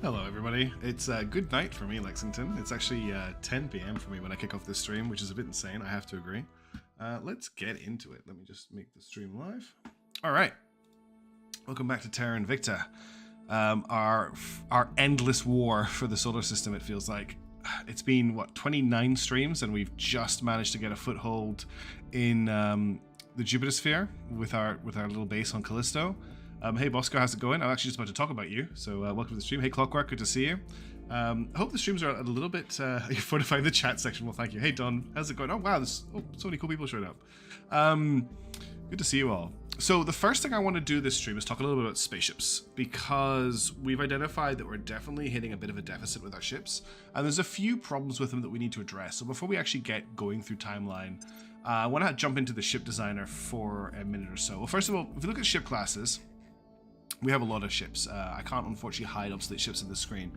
Hello everybody, it's good night for me, Lexington. It's actually 10 p.m. for me when I kick off this stream, which is a bit insane, I have to agree. Let's get into it. Let me just make the stream live. Alright, welcome back to Terra Invicta. Our endless war for the solar system, it feels like. It's been, what, 29 streams, and we've just managed to get a foothold in the Jupiter sphere with our little base on Callisto. Hey Bosco, how's it going? I'm actually just about to talk about you, so welcome to the stream. Hey Clockwork, good to see you. I hope the streams are a little bit fortifying the chat section. Well, thank you. Hey Don, how's it going? Oh wow, there's so many cool people showing up. Good to see you all. So the first thing I want to do this stream is talk a little bit about spaceships, because we've identified that we're definitely hitting a bit of a deficit with our ships, and there's a few problems with them that we need to address. So before we actually get going through timeline, I want to jump into the ship designer for a minute or so. Well, first of all, if you look at ship classes, we have a lot of ships. I can't unfortunately hide obsolete ships in the screen.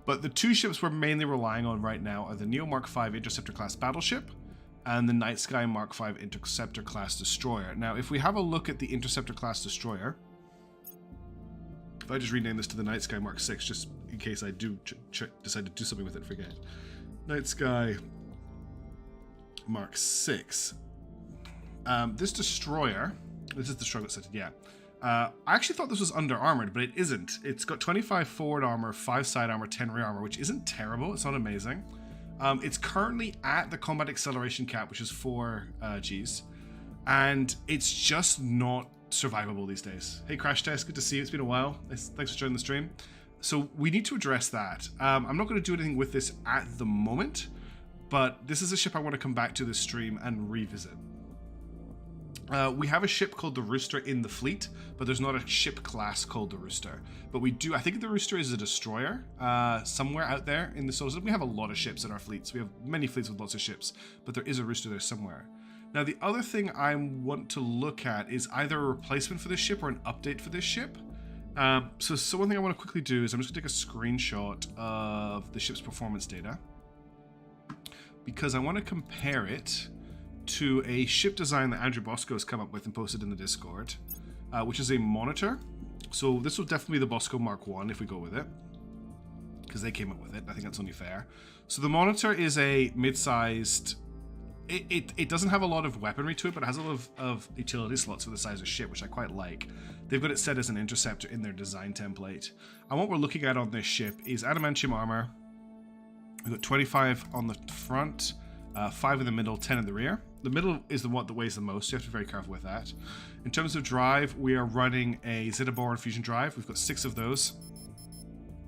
But the two ships we're mainly relying on right now are the Neo Mark V Interceptor class battleship and the Night Sky Mark V Interceptor class destroyer. Now, if we have a look at the Interceptor class destroyer, if I just rename this to the Night Sky Mark VI, just in case I do decide to do something with it and forget. Night Sky Mark VI. This destroyer, this is the struggle set, yeah. I actually thought this was under armored, but it isn't. It's got 25 forward armor, 5 side armor, 10 rear armor, which isn't terrible. It's not amazing. It's currently at the combat acceleration cap, which is 4 Gs, and it's just not survivable these days. Hey Crash Test, good to see you. It's been a while. Thanks for joining the stream. So we need to address that. I'm not going to do anything with this at the moment, but this is a ship I want to come back to this stream and revisit. We have a ship called the Rooster in the fleet, but there's not a ship class called the Rooster. But we do, I think the Rooster is a destroyer somewhere out there in the solar system. We have a lot of ships in our fleets. We have many fleets with lots of ships, but there is a Rooster there somewhere. Now, the other thing I want to look at is either a replacement for this ship or an update for this ship. So one thing I want to quickly do is I'm just going to take a screenshot of the ship's performance data, because I want to compare it to a ship design that Andrew Bosco has come up with and posted in the Discord, which is a monitor. So this will definitely be the Bosco Mark I if we go with it, because they came up with it. I think that's only fair. So the monitor is a mid-sized, it doesn't have a lot of weaponry to it, but it has a lot of utility slots for the size of ship, which I quite like. They've got it set as an interceptor in their design template. And what we're looking at on this ship is adamantium armor. We've got 25 on the front, 5 in the middle, 10 in the rear. The middle is the one that weighs the most, so you have to be very careful with that. In terms of drive, we are running a Zeta Boron fusion drive. We've got 6 of those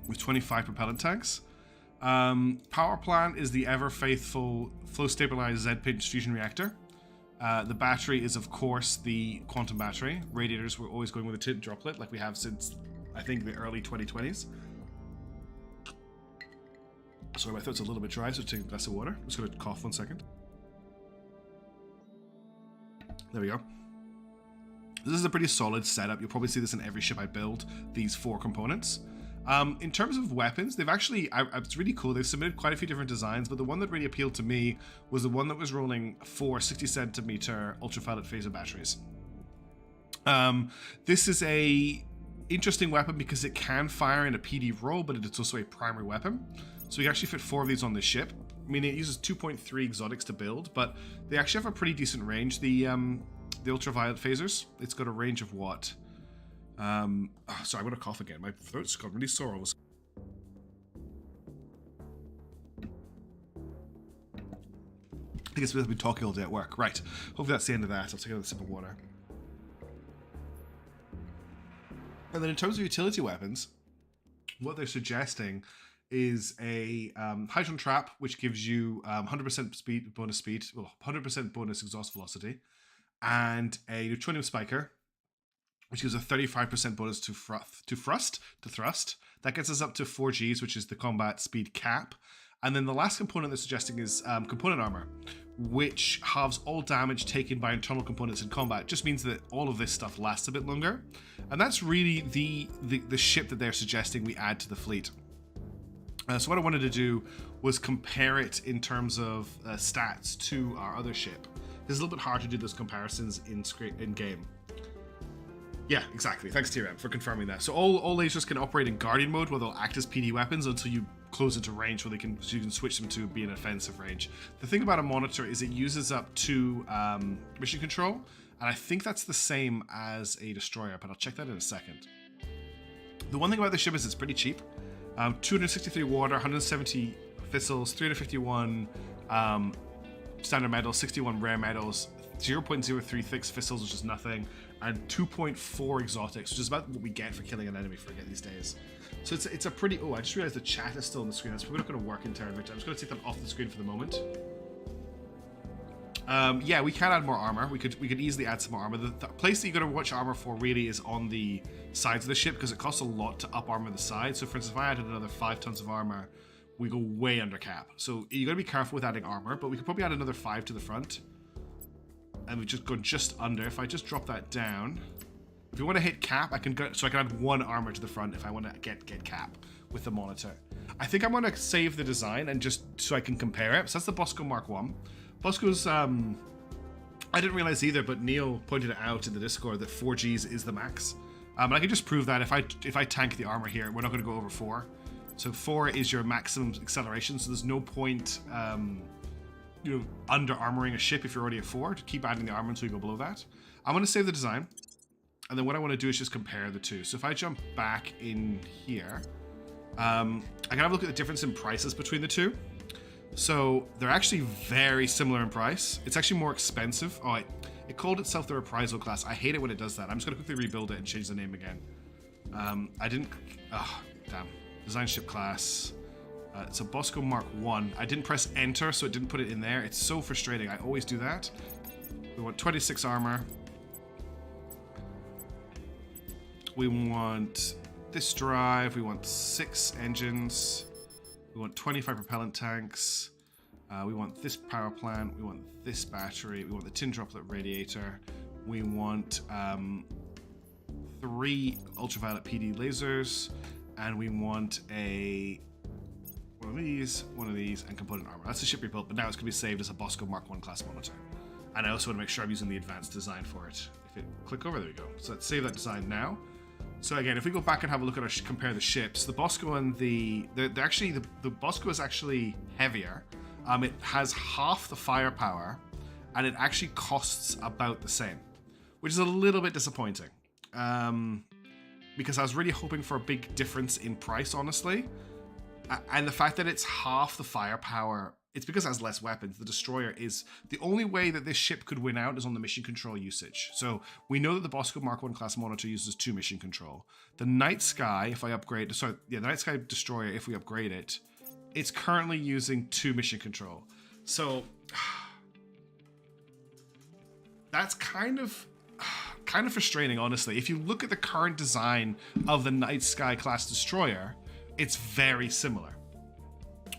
with 25 propellant tanks. Power plant is the ever faithful flow stabilized Z-pinch fusion reactor. The battery is, of course, the quantum battery. Radiators, we're always going with a tint droplet like we have since, I think, the early 2020s. Sorry, my throat's a little bit dry, so take a glass of water. I'm just going to cough 1 second. There we go. This is a pretty solid setup. You'll probably see this in every ship I build, these 4 components. In terms of weapons, they've actually, it's really cool. They've submitted quite a few different designs, but the one that really appealed to me was the one that was rolling 4 60-centimeter ultraviolet phaser batteries. This is a interesting weapon because it can fire in a PD role, but it's also a primary weapon. So you can actually fit 4 of these on this ship. I mean, it uses 2.3 exotics to build, but they actually have a pretty decent range. The ultraviolet phasers, it's got a range of what? Sorry, I'm gonna cough again. My throat's got really sore. I guess we've been talking all day at work. Right. Hopefully that's the end of that. I'll take another sip of water. And then in terms of utility weapons, what they're suggesting is a hydrogen trap, which gives you 100% bonus speed, well, 100% bonus exhaust velocity, and a neutronium spiker, which gives a 35% bonus to thrust. That gets us up to 4 Gs, which is the combat speed cap. And then the last component they're suggesting is component armor, which halves all damage taken by internal components in combat. Just means that all of this stuff lasts a bit longer. And that's really the ship that they're suggesting we add to the fleet. So what I wanted to do was compare it in terms of stats to our other ship. It's a little bit hard to do those comparisons in game. Yeah, exactly. Thanks, TRM, for confirming that. So all lasers can operate in Guardian mode, where they'll act as PD weapons until you close into range, where so you can switch them to be an offensive range. The thing about a monitor is it uses up 2 mission control, and I think that's the same as a destroyer, but I'll check that in a second. The one thing about the ship is it's pretty cheap. 263 water, 170 thistles, 351 standard metals, 61 rare metals, 0.03 thick thistles, which is nothing, and 2.4 exotics, which is about what we get for killing an enemy forget these days. So it's a pretty... Oh, I just realized the chat is still on the screen. That's probably not going to work in Terra Invicta. I'm just going to take them off the screen for the moment. Yeah, we can add more armor. We could easily add some more armor. The place that you're going to watch armor for really is on the sides of the ship, because it costs a lot to up armor the sides. So for instance, if I added another 5 tons of armor, we go way under cap. So you got to be careful with adding armor, but we could probably add another 5 to the front. And we just go just under. If I just drop that down, if you want to hit cap, I can go, so I can add 1 armor to the front if I want to get cap with the monitor. I think I'm going to save the design and just so I can compare it. So that's the Bosco Mark 1. Bosco's, I didn't realize either, but Neil pointed it out in the Discord that 4Gs is the max. And I can just prove that if I tank the armor here, we're not going to go over 4. So 4 is your maximum acceleration, so there's no point under armoring a ship if you're already at 4 to keep adding the armor until you go below that. I'm going to save the design, and then what I want to do is just compare the two. So if I jump back in here, I can have a look at the difference in prices between the two. So they're actually very similar in price. It's actually more expensive. Oh, it called itself the Reprisal class. I hate it when it does that. I'm just going to quickly rebuild it and change the name again. I didn't... Oh, damn. Design ship class. It's a Bosco Mark 1. I didn't press enter, so it didn't put it in there. It's so frustrating. I always do that. We want 26 armor. We want this drive. We want 6 engines. We want 25 propellant tanks. We want this power plant. We want this battery. We want the tin droplet radiator. We want 3 ultraviolet PD lasers. And we want one of these, and component armor. That's the ship rebuilt, but now it's going to be saved as a Bosco Mark 1 class monitor. And I also want to make sure I'm using the advanced design for it. If it click over, there we go. So let's save that design now. So again, if we go back and have a look at compare the ships, the Bosco and the Bosco is actually heavier. It has half the firepower, and it actually costs about the same, which is a little bit disappointing. Because I was really hoping for a big difference in price, honestly. And the fact that it's half the firepower, it's because it has less weapons. The destroyer is... The only way that this ship could win out is on the mission control usage. So we know that the Bosco Mark 1 class monitor uses 2 mission control. The Night Sky, if I upgrade... Sorry, yeah, the Night Sky destroyer, if we upgrade it, it's currently using 2 mission control. So... That's kind of frustrating, honestly. If you look at the current design of the Night Sky class destroyer, it's very similar.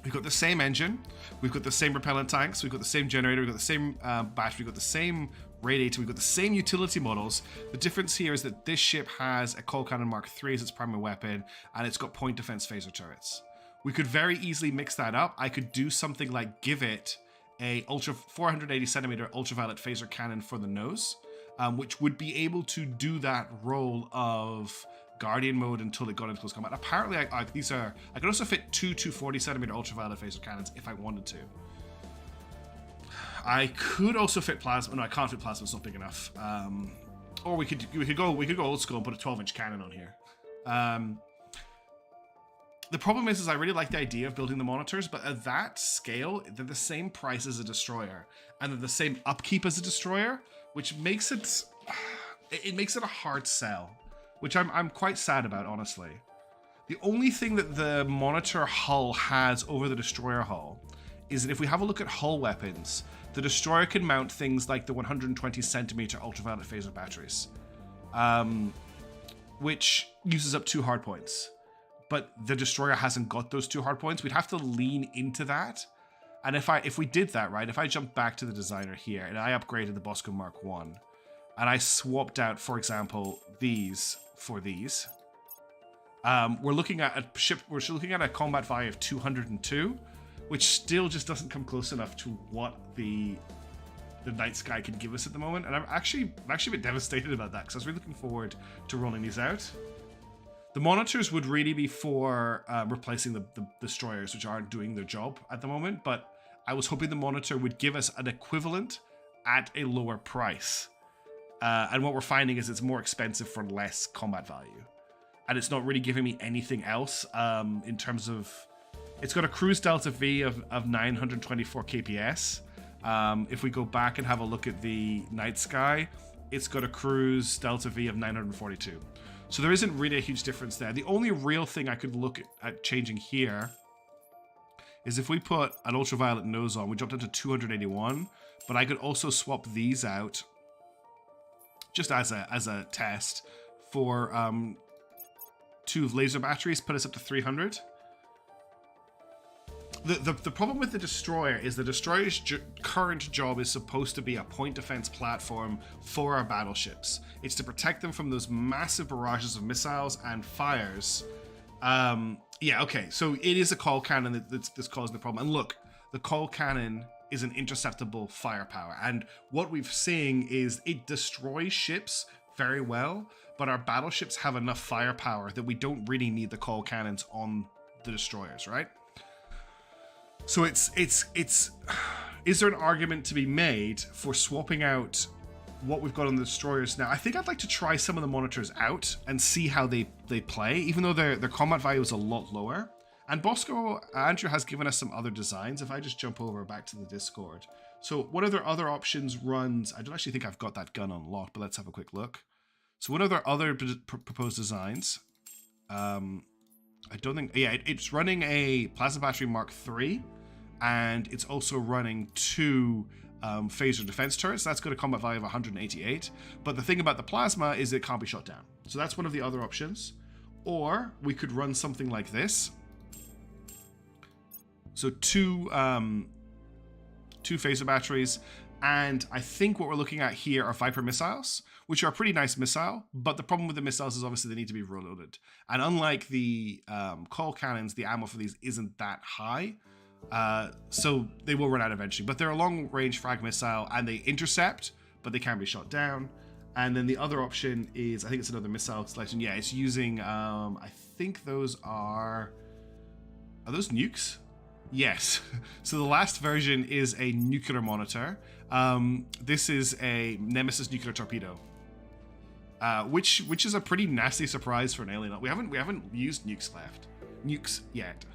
We've got the same engine, we've got the same propellant tanks, we've got the same generator, we've got the same battery, we've got the same radiator, we've got the same utility models. The difference here is that this ship has a Cold Cannon Mark 3 as its primary weapon, and it's got point defense phaser turrets. We could very easily mix that up. I could do something like give it a 480 centimeter ultraviolet phaser cannon for the nose, which would be able to do that role of Guardian mode until it got into close combat. Apparently, I could also fit 2 240 centimeter ultraviolet phaser cannons if I wanted to. I could also fit plasma. No, I can't fit plasma. It's not big enough. Or we could go old school and put a 12-inch cannon on here. The problem is I really like the idea of building the monitors, but at that scale, they're the same price as a destroyer, and they're the same upkeep as a destroyer, which makes it a hard sell, which I'm quite sad about, honestly. The only thing that the monitor hull has over the destroyer hull is that if we have a look at hull weapons, the destroyer can mount things like the 120 centimeter ultraviolet phaser batteries, which uses up 2 hard points. But the destroyer hasn't got those 2 hard points. We'd have to lean into that. And if we did that, right, if I jump back to the designer here and I upgraded the Bosco Mark 1 and I swapped out, for example, these for these, we're looking at a ship, we're looking at a combat value of 202, which still just doesn't come close enough to what the the night sky can give us at the moment, and I'm actually a bit devastated about that because I was really looking forward to rolling these out. The monitors would really be for replacing the destroyers, which aren't doing their job at the moment, but I was hoping the monitor would give us an equivalent at a lower price. And what we're finding is it's more expensive for less combat value. And it's not really giving me anything else in terms of... It's got a cruise delta V of 924 kps. If we go back and have a look at the night sky, it's got a cruise delta V of 942. So there isn't really a huge difference there. The only real thing I could look at changing here is if we put an ultraviolet nose on, we jumped into 281, but I could also swap these out just as a test for 2 laser batteries, put us up to 300. The problem with the destroyer is the destroyer's current job is supposed to be a point defense platform for our battleships. It's to protect them from those massive barrages of missiles and fires. Yeah, okay, so it is a call cannon that's causing the problem. And look, the call cannon is an interceptable firepower, and what we've seen is it destroys ships very well, but our battleships have enough firepower that we don't really need the call cannons on the destroyers, right? So is there an argument to be made for swapping out what we've got on the destroyers now? I think I'd like to try some of the monitors out and see how they play, even though their combat value is a lot lower. And Bosco Andrew has given us some other designs. If I just jump over back to the Discord. So what are their other options runs? I don't actually think I've got that gun unlocked, but let's have a quick look. So what are their other proposed designs? I don't think, yeah, it's running a Plasma Battery Mark III, and it's also running 2 phaser defense turrets. That's got a combat value of 188. But the thing about the plasma is it can't be shot down. So that's one of the other options. Or we could run something like this. So 2 phaser batteries, and I think what we're looking at here are Viper missiles, which are a pretty nice missile, but the problem with the missiles is obviously they need to be reloaded. And unlike the call cannons, the ammo for these isn't that high, so they will run out eventually. But they're a long-range frag missile, and they intercept, but they can be shot down. And then the other option is, I think it's another missile selection. Yeah, it's using, I think those are those nukes? Yes. So the last version is a nuclear monitor. This is a Nemesis nuclear torpedo, which is a pretty nasty surprise for an alien. We haven't used nukes yet.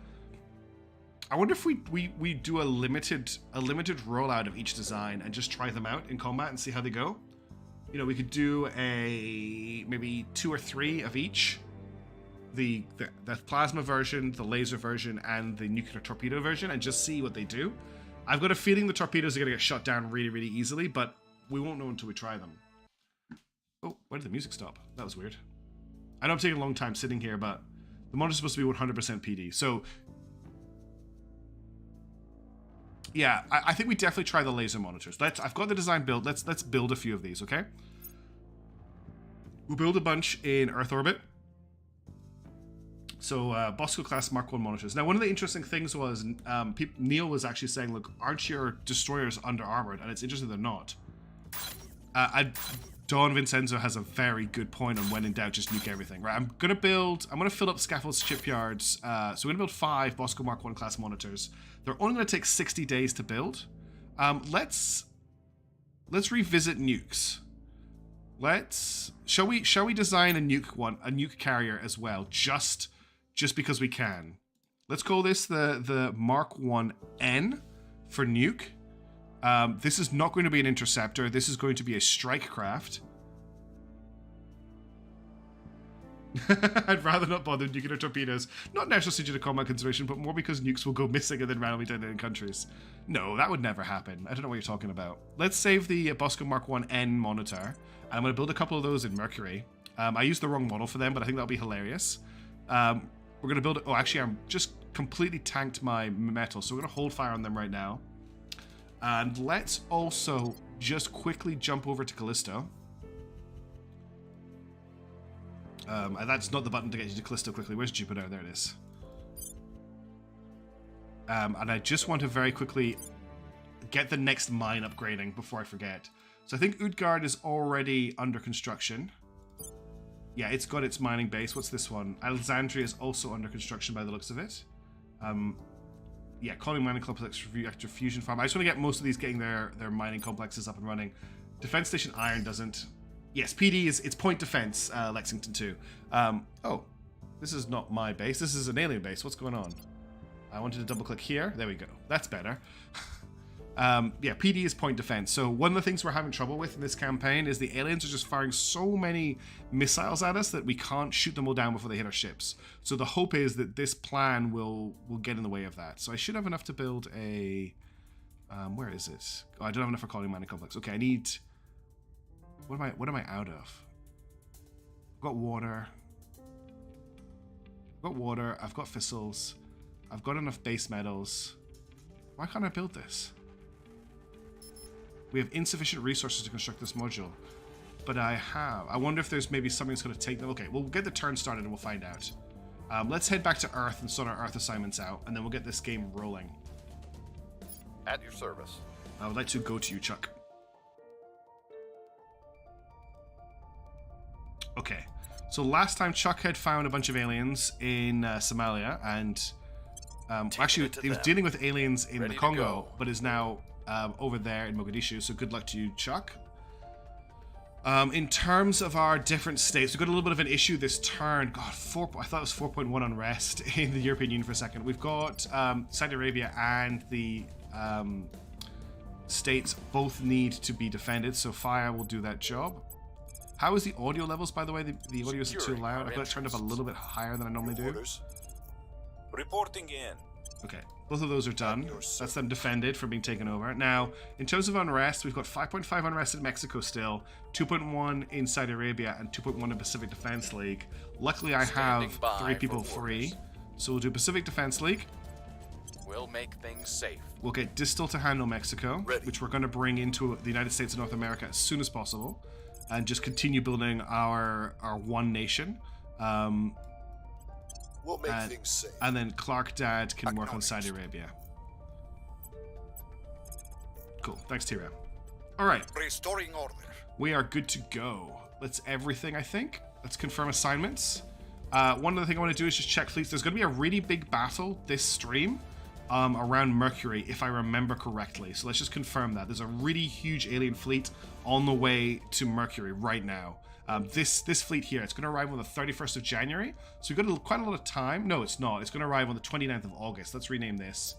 I wonder if we do a limited rollout of each design and just try them out in combat and see how they go. You know, we could do maybe 2 or 3 of each. The plasma version, the laser version, and the nuclear torpedo version, and just see what they do. I've got a feeling the torpedoes are going to get shut down really, really easily, but we won't know until we try them. Oh, why did the music stop? That was weird. I know I'm taking a long time sitting here, but the monitor's supposed to be 100% PD. So, yeah, I think we definitely try the laser monitors. I've got the design built. Let's build a few of these, okay? We'll build a bunch in Earth orbit. So Bosco class Mark I monitors. Now, one of the interesting things was Neil was actually saying, look, aren't your destroyers under armored? And it's interesting they're not. Don Vincenzo has a very good point on when in doubt, just nuke everything. Right, I'm gonna fill up Scaffold's shipyards. So we're gonna build 5 Bosco Mark I class monitors. They're only gonna take 60 days to build. Let's revisit nukes. Shall we design a nuke carrier as well, just because we can. Let's call this the Mark 1N for nuke. This is not going to be an interceptor. This is going to be a strike craft. I'd rather not bother nuclear torpedoes. Not necessarily due to combat consideration, but more because nukes will go missing and then randomly die in countries. No, that would never happen. I don't know what you're talking about. Let's save the Bosco Mark 1N monitor. I'm going to build a couple of those in Mercury. I used the wrong model for them, but I think that'll be hilarious. We're going to build... Oh, actually, I'm just completely tanked my metal, so we're going to hold fire on them right now. And let's also just quickly jump over to Callisto. And that's not the button to get you to Callisto quickly. Where's Jupiter? There it is. And I just want to very quickly get the next mine upgrading before I forget. So I think Utgard is already under construction. Yeah, it's got its mining base. What's this one? Alexandria is also under construction by the looks of it. Yeah, Colony Mining Complex after Fusion Farm. I just want to get most of these getting their mining complexes up and running. Defense Station Iron doesn't. Yes, PD is it's point defense, Lexington 2. Oh, this is not my base. This is an alien base. What's going on? I wanted to double click here. There we go. That's better. Yeah, PD is point defense. So one of the things we're having trouble with in this campaign is the aliens are just firing so many missiles at us that we can't shoot them all down before they hit our ships. So the hope is that this plan will get in the way of that. So I should have enough to build a... where is it? Oh, I don't have enough for Colony Mining Complex. Okay, I need... What am I out of? I've got water. I've got thistles. I've got enough base metals. Why can't I build this? We have insufficient resources to construct this module. But I wonder if there's maybe something that's going to take them. Okay, we'll get the turn started and we'll find out. Let's head back to Earth and sort our Earth assignments out, and then we'll get this game rolling. At your service. I would like to go to you, Chuck. Okay, so last time Chuck had found a bunch of aliens in Somalia, and actually he was dealing with aliens in the Congo, but is now over there in Mogadishu, so good luck to you, Chuck. In terms of our different states, we've got a little bit of an issue this turn. God, I thought it was 4.1 unrest in the European Union for a second. We've got Saudi Arabia and the states both need to be defended, so fire will do that job. How is the audio levels, by the way? The audio is too loud. I've got it turned up a little bit higher than I normally do. Reporting in. Okay, both of those are done. That's them defended from being taken over. Now, in terms of unrest, we've got 5.5 unrest in Mexico still, 2.1 in Saudi Arabia, and 2.1 in Pacific Defense League. Luckily, I have 3 people free, so we'll do Pacific Defense League. We'll make things safe. We'll get Distal to handle Mexico, which we're going to bring into the United States of North America as soon as possible, and just continue building our one nation. We'll make things safe. And then Clark Dad can work on Saudi Arabia. Cool. Thanks, Tira. All right. Restoring order. We are good to go. That's everything, I think. Let's confirm assignments. One other thing I want to do is just check fleets. There's going to be a really big battle this stream around Mercury, if I remember correctly. So let's just confirm that. There's a really huge alien fleet on the way to Mercury right now. This fleet here, it's going to arrive on the 31st of January. So we've got quite a lot of time. No, it's not. It's going to arrive on the 29th of August. Let's rename this.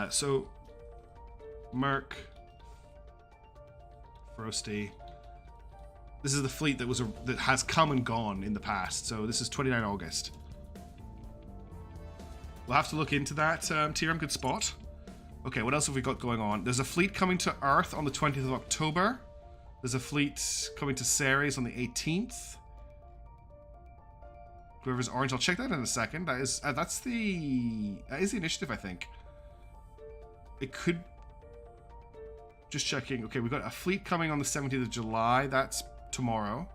So, Merc, Frosty. This is the fleet that has come and gone in the past. So this is 29 August. We'll have to look into that. TRM, good spot. Okay, what else have we got going on? There's a fleet coming to Earth on the 20th of October. There's a fleet coming to Ceres on the 18th. Whoever's orange, I'll check that in a second. That is the initiative, I think. It could... Just checking. Okay, we've got a fleet coming on the 17th of July. That's tomorrow.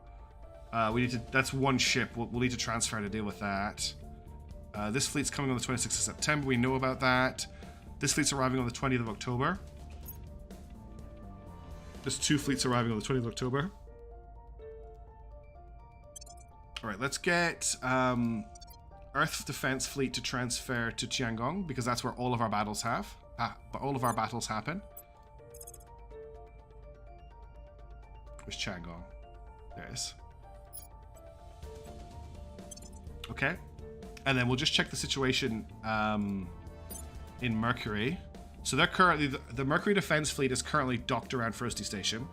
That's one ship. We'll need to transfer to deal with that. This fleet's coming on the 26th of September. We know about that. This fleet's arriving on the 20th of October. There's 2 fleets arriving on the 20th of October. Alright, let's get Earth Defense Fleet to transfer to Tiangong, because that's where all of our battles happen. Where's Tiangong? There it is. Okay. And then we'll just check the situation in Mercury. So they're currently the Mercury Defense Fleet is currently docked around Frosty Station,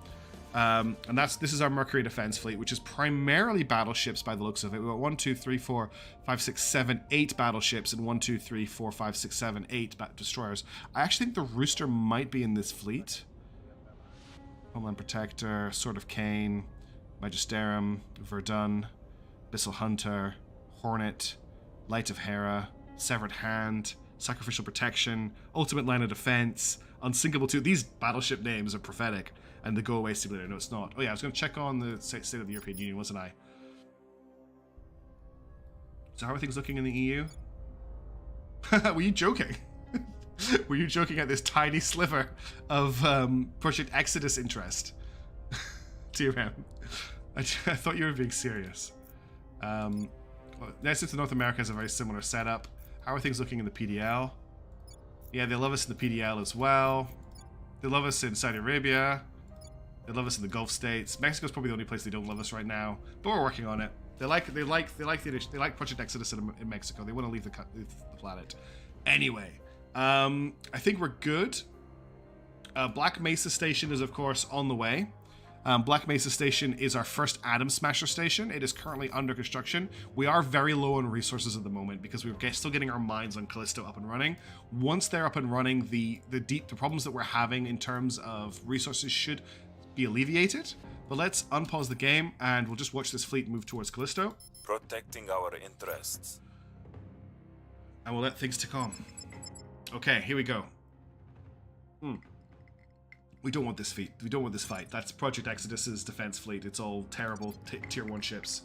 and this is our Mercury Defense Fleet, which is primarily battleships by the looks of it. We've got 1, 2, 3, 4, 5, 6, 7, 8 battleships, and 1, 2, 3, 4, 5, 6, 7, 8 destroyers. I actually think the Rooster might be in this fleet. Homeland Protector, Sword of Cain, Magisterum, Verdun, Abyssal Hunter, Hornet, Light of Hera, Severed Hand, Sacrificial Protection, Ultimate Line of Defense, Unsinkable 2. These battleship names are prophetic. And the Go Away Simulator. No, it's not. Oh yeah, I was going to check on the state of the European Union, wasn't I? So how are things looking in the EU? Were you joking? Were you joking at this tiny sliver of Project Exodus interest? TRM. I thought you were being serious. Next to North America has a very similar setup. How are things looking in the PDL? Yeah, they love us in the PDL as well. They love us in Saudi Arabia. They love us in the Gulf states. Mexico's probably the only place they don't love us right now, but we're working on it. They like Project Exodus in Mexico. They want to leave the planet. Anyway, I think we're good. Black Mesa Station is of course on the way. Black Mesa Station is our first Atom Smasher station. It is currently under construction. We are very low on resources at the moment because we're still getting our mines on Callisto up and running. Once they're up and running, the problems that we're having in terms of resources should be alleviated. But let's unpause the game and we'll just watch this fleet move towards Callisto. Protecting our interests. And we'll let things tick on. Okay, here we go. We don't want this fleet. We don't want this fight. That's Project Exodus's defense fleet. It's all terrible tier 1 ships.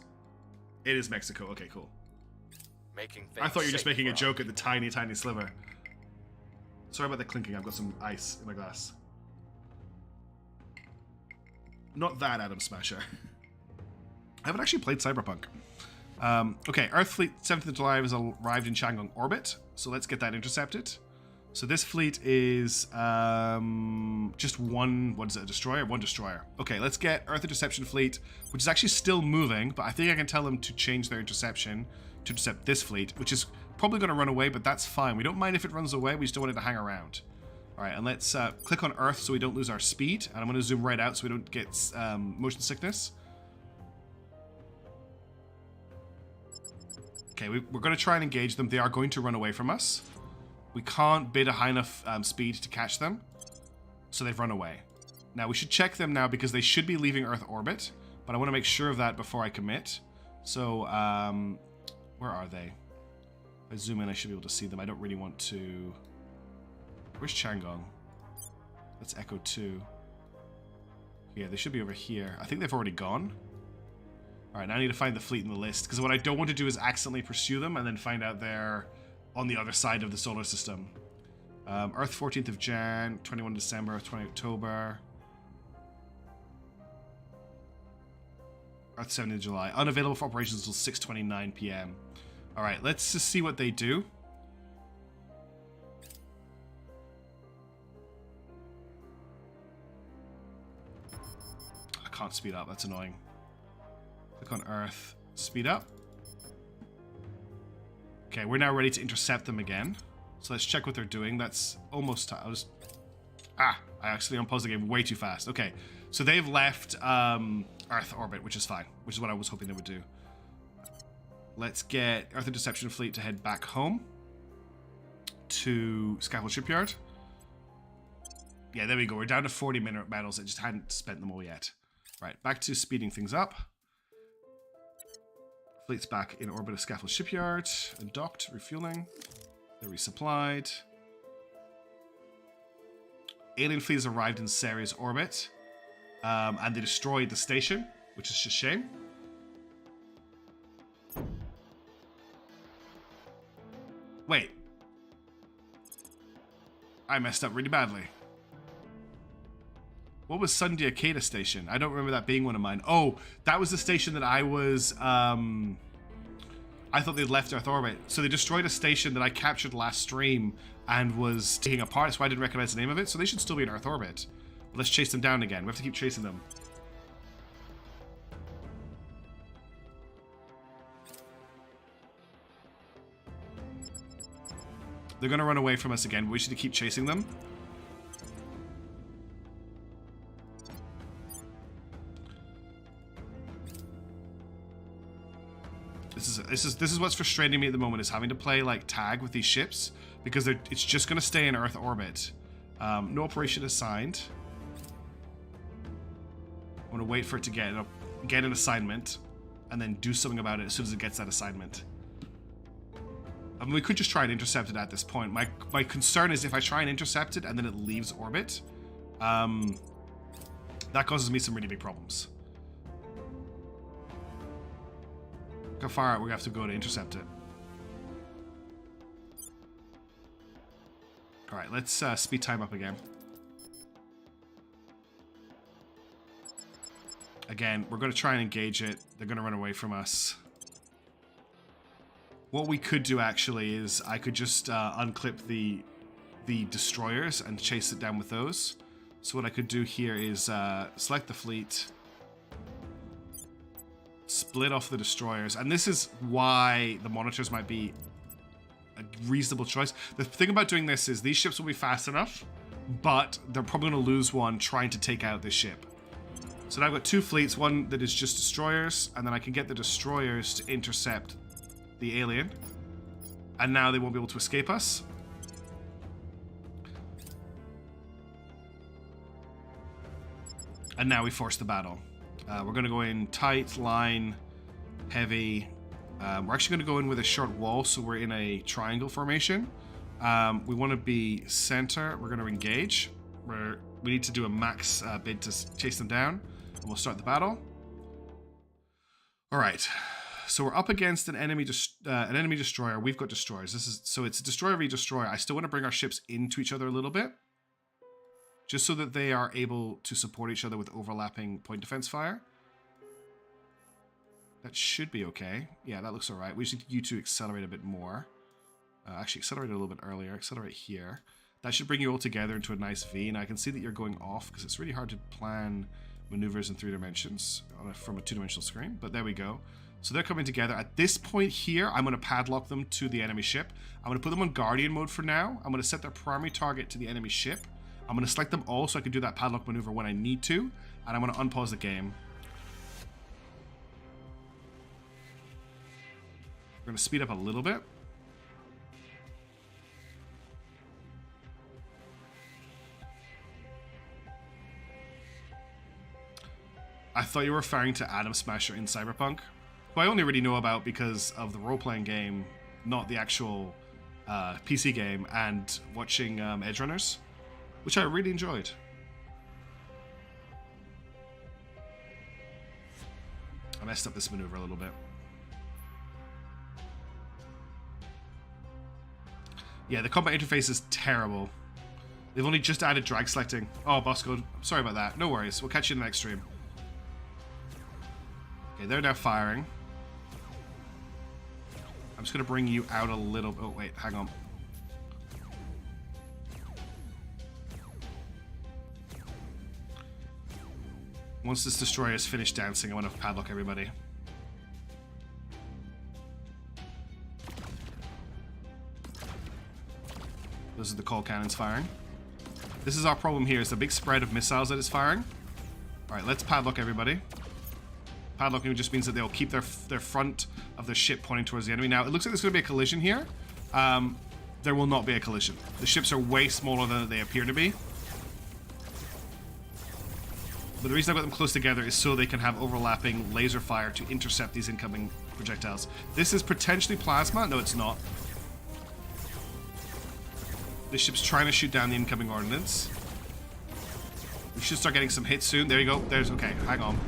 It is Mexico. Okay, cool. Making I thought you were just making a us. joke at the tiny sliver. Sorry about the clinking. I've got some ice in my glass. Not that Atom Smasher. I haven't actually played Cyberpunk. Okay, Earth Fleet 7th of July has arrived in Shandong orbit. So let's get that intercepted. So this fleet is just one, what is it, a destroyer? One destroyer. Okay, let's get Earth Interception Fleet, which is actually still moving, but I think I can tell them to change their interception to intercept this fleet, which is probably going to run away, but that's fine. We don't mind if it runs away, we just don't want it to hang around. All right, and let's click on Earth so we don't lose our speed, and I'm going to zoom right out so we don't get motion sickness. Okay, we're going to try and engage them. They are going to run away from us. We can't bid a high enough speed to catch them, so they've run away. Now, we should check them now because they should be leaving Earth orbit, but I want to make sure of that before I commit. So, where are they? If I zoom in, I should be able to see them. I don't really want to... Where's Chang'an? That's Echo 2. Yeah, they should be over here. I think they've already gone. Alright, now I need to find the fleet in the list, because what I don't want to do is accidentally pursue them and then find out they're on the other side of the solar system. Earth 14th of Jan, 21 December, 20 October. Earth 7th of July. Unavailable for operations until 6:29 p.m. Alright, let's just see what they do. I can't speed up, that's annoying. Click on Earth, speed up. Okay, we're now ready to intercept them again. So let's check what they're doing. That's almost time. I actually unpaused the game way too fast. Okay, so they've left Earth orbit, which is fine, which is what I was hoping they would do. Let's get Earth Interception Fleet to head back home to Scaffold Shipyard. Yeah, there we go. We're down to 40 minute medals. I just hadn't spent them all yet. Right, back to speeding things up. Fleet's back in orbit of Scaffold Shipyard and docked, refueling. They're resupplied. Alien fleet has arrived in Ceres orbit, and they destroyed the station, which is just a shame. Wait. I messed up really badly. What was Sunday Akeda station? I don't remember that being one of mine. Oh, that was the station that I was, I thought they'd left Earth orbit. So they destroyed a station that I captured last stream and was taking apart. That's why I didn't recognize the name of it. So they should still be in Earth orbit. But let's chase them down again. We have to keep chasing them. They're going to run away from us again, but we should keep chasing them. This is what's frustrating me at the moment, is having to play like tag with these ships because it's just going to stay in Earth orbit. No operation assigned. I want to wait for it to get an assignment and then do something about it as soon as it gets that assignment. I mean, we could just try and intercept it at this point. My concern is if I try and intercept it and then it leaves orbit, that causes me some really big problems. How far out we're gonna have to go to intercept it. All right, let's speed time up again. Again, we're going to try and engage it. They're going to run away from us. What we could do actually is I could just unclip the destroyers and chase it down with those. So what I could do here is select the fleet, split off the destroyers, and this is why the monitors might be a reasonable choice. The thing about doing this is these ships will be fast enough, but they're probably going to lose one trying to take out this ship. So now I've got two fleets, one that is just destroyers, and then I can get the destroyers to intercept the alien. And now they won't be able to escape us. And now we force the battle. We're going to go in tight, line, heavy. We're actually going to go in with a short wall, so we're in a triangle formation. We want to be center. We're going to engage. We need to do a max bid to chase them down. And we'll start the battle. All right. So we're up against an enemy destroyer. We've got destroyers. So it's destroyer v destroyer. I still want to bring our ships into each other a little bit, just so that they are able to support each other with overlapping point defense fire. That should be okay. Yeah, that looks all right. We just need you to accelerate a bit more. Actually, accelerate a little bit earlier. Accelerate here. That should bring you all together into a nice V. And I can see that you're going off because it's really hard to plan maneuvers in 3 dimensions from a 2-dimensional screen. But there we go. So they're coming together. At this point here, I'm going to padlock them to the enemy ship. I'm going to put them on Guardian mode for now. I'm going to set their primary target to the enemy ship. I'm going to select them all so I can do that padlock maneuver when I need to. And I'm going to unpause the game. We're going to speed up a little bit. I thought you were referring to Atom Smasher in Cyberpunk, who I only really know about because of the role-playing game, not the actual PC game, and watching Edge Runners, which I really enjoyed. I messed up this maneuver a little bit. Yeah, the combat interface is terrible. They've only just added drag selecting. Oh, boss code. Sorry about that. No worries. We'll catch you in the next stream. Okay, they're now firing. I'm just going to bring you out a little... Oh, wait. Hang on. Once this destroyer is finished dancing, I want to padlock everybody. Those are the coal cannons firing. This is our problem here, is the big spread of missiles that it's firing. Alright, let's padlock everybody. Padlocking just means that they'll keep their front of their ship pointing towards the enemy. Now, it looks like there's going to be a collision here. There will not be a collision. The ships are way smaller than they appear to be. But the reason I've got them close together is so they can have overlapping laser fire to intercept these incoming projectiles. This is potentially plasma. No, it's not. This ship's trying to shoot down the incoming ordnance. We should start getting some hits soon. There you go. There's... Okay, hang on.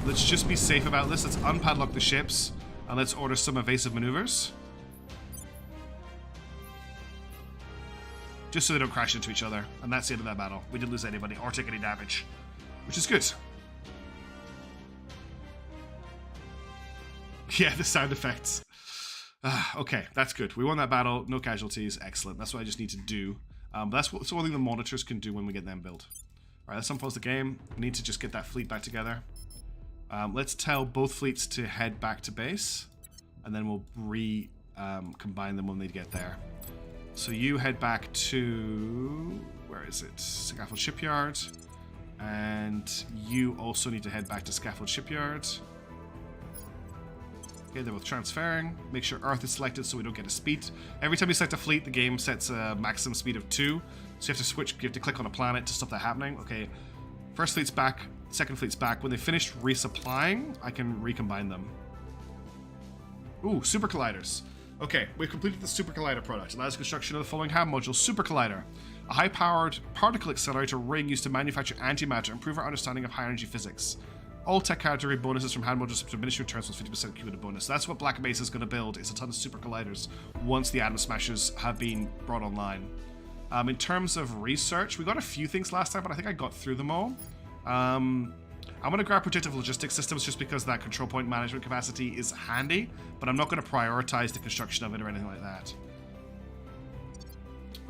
Let's just be safe about this. Let's unpadlock the ships. And let's order some evasive maneuvers. Just so they don't crash into each other. And that's the end of that battle. We didn't lose anybody or take any damage. Which is good. Yeah, the sound effects. Okay, that's good. We won that battle. No casualties. Excellent. That's what I just need to do. That's one thing the monitors can do when we get them built. Alright, let's unpause the game. We need to just get that fleet back together. Let's tell both fleets to head back to base. And then we'll combine them when they get there. So you head back to... Where is it? Scaffold Shipyard. And you also need to head back to Scaffold Shipyard. Okay, they're both transferring. Make sure Earth is selected so we don't get a speed. Every time you select a fleet, the game sets a maximum speed of 2. So you have to switch, you have to click on a planet to stop that happening. Okay, first fleet's back, second fleet's back. When they finish resupplying, I can recombine them. Ooh, Super Colliders. Okay, we've completed the Super Collider product. Allows construction of the following HAM module. Super Collider. A high-powered particle accelerator ring used to manufacture antimatter, improve our understanding of high-energy physics. All tech category bonuses from hand modules to ministry returns with 50% cumulative bonus. So that's what Black Mesa is going to build, is a ton of Super Colliders once the Atom Smashers have been brought online. In terms of research, we got a few things last time, but I think I got through them all. I'm going to grab protective logistics systems just because that control point management capacity is handy, but I'm not going to prioritize the construction of it or anything like that.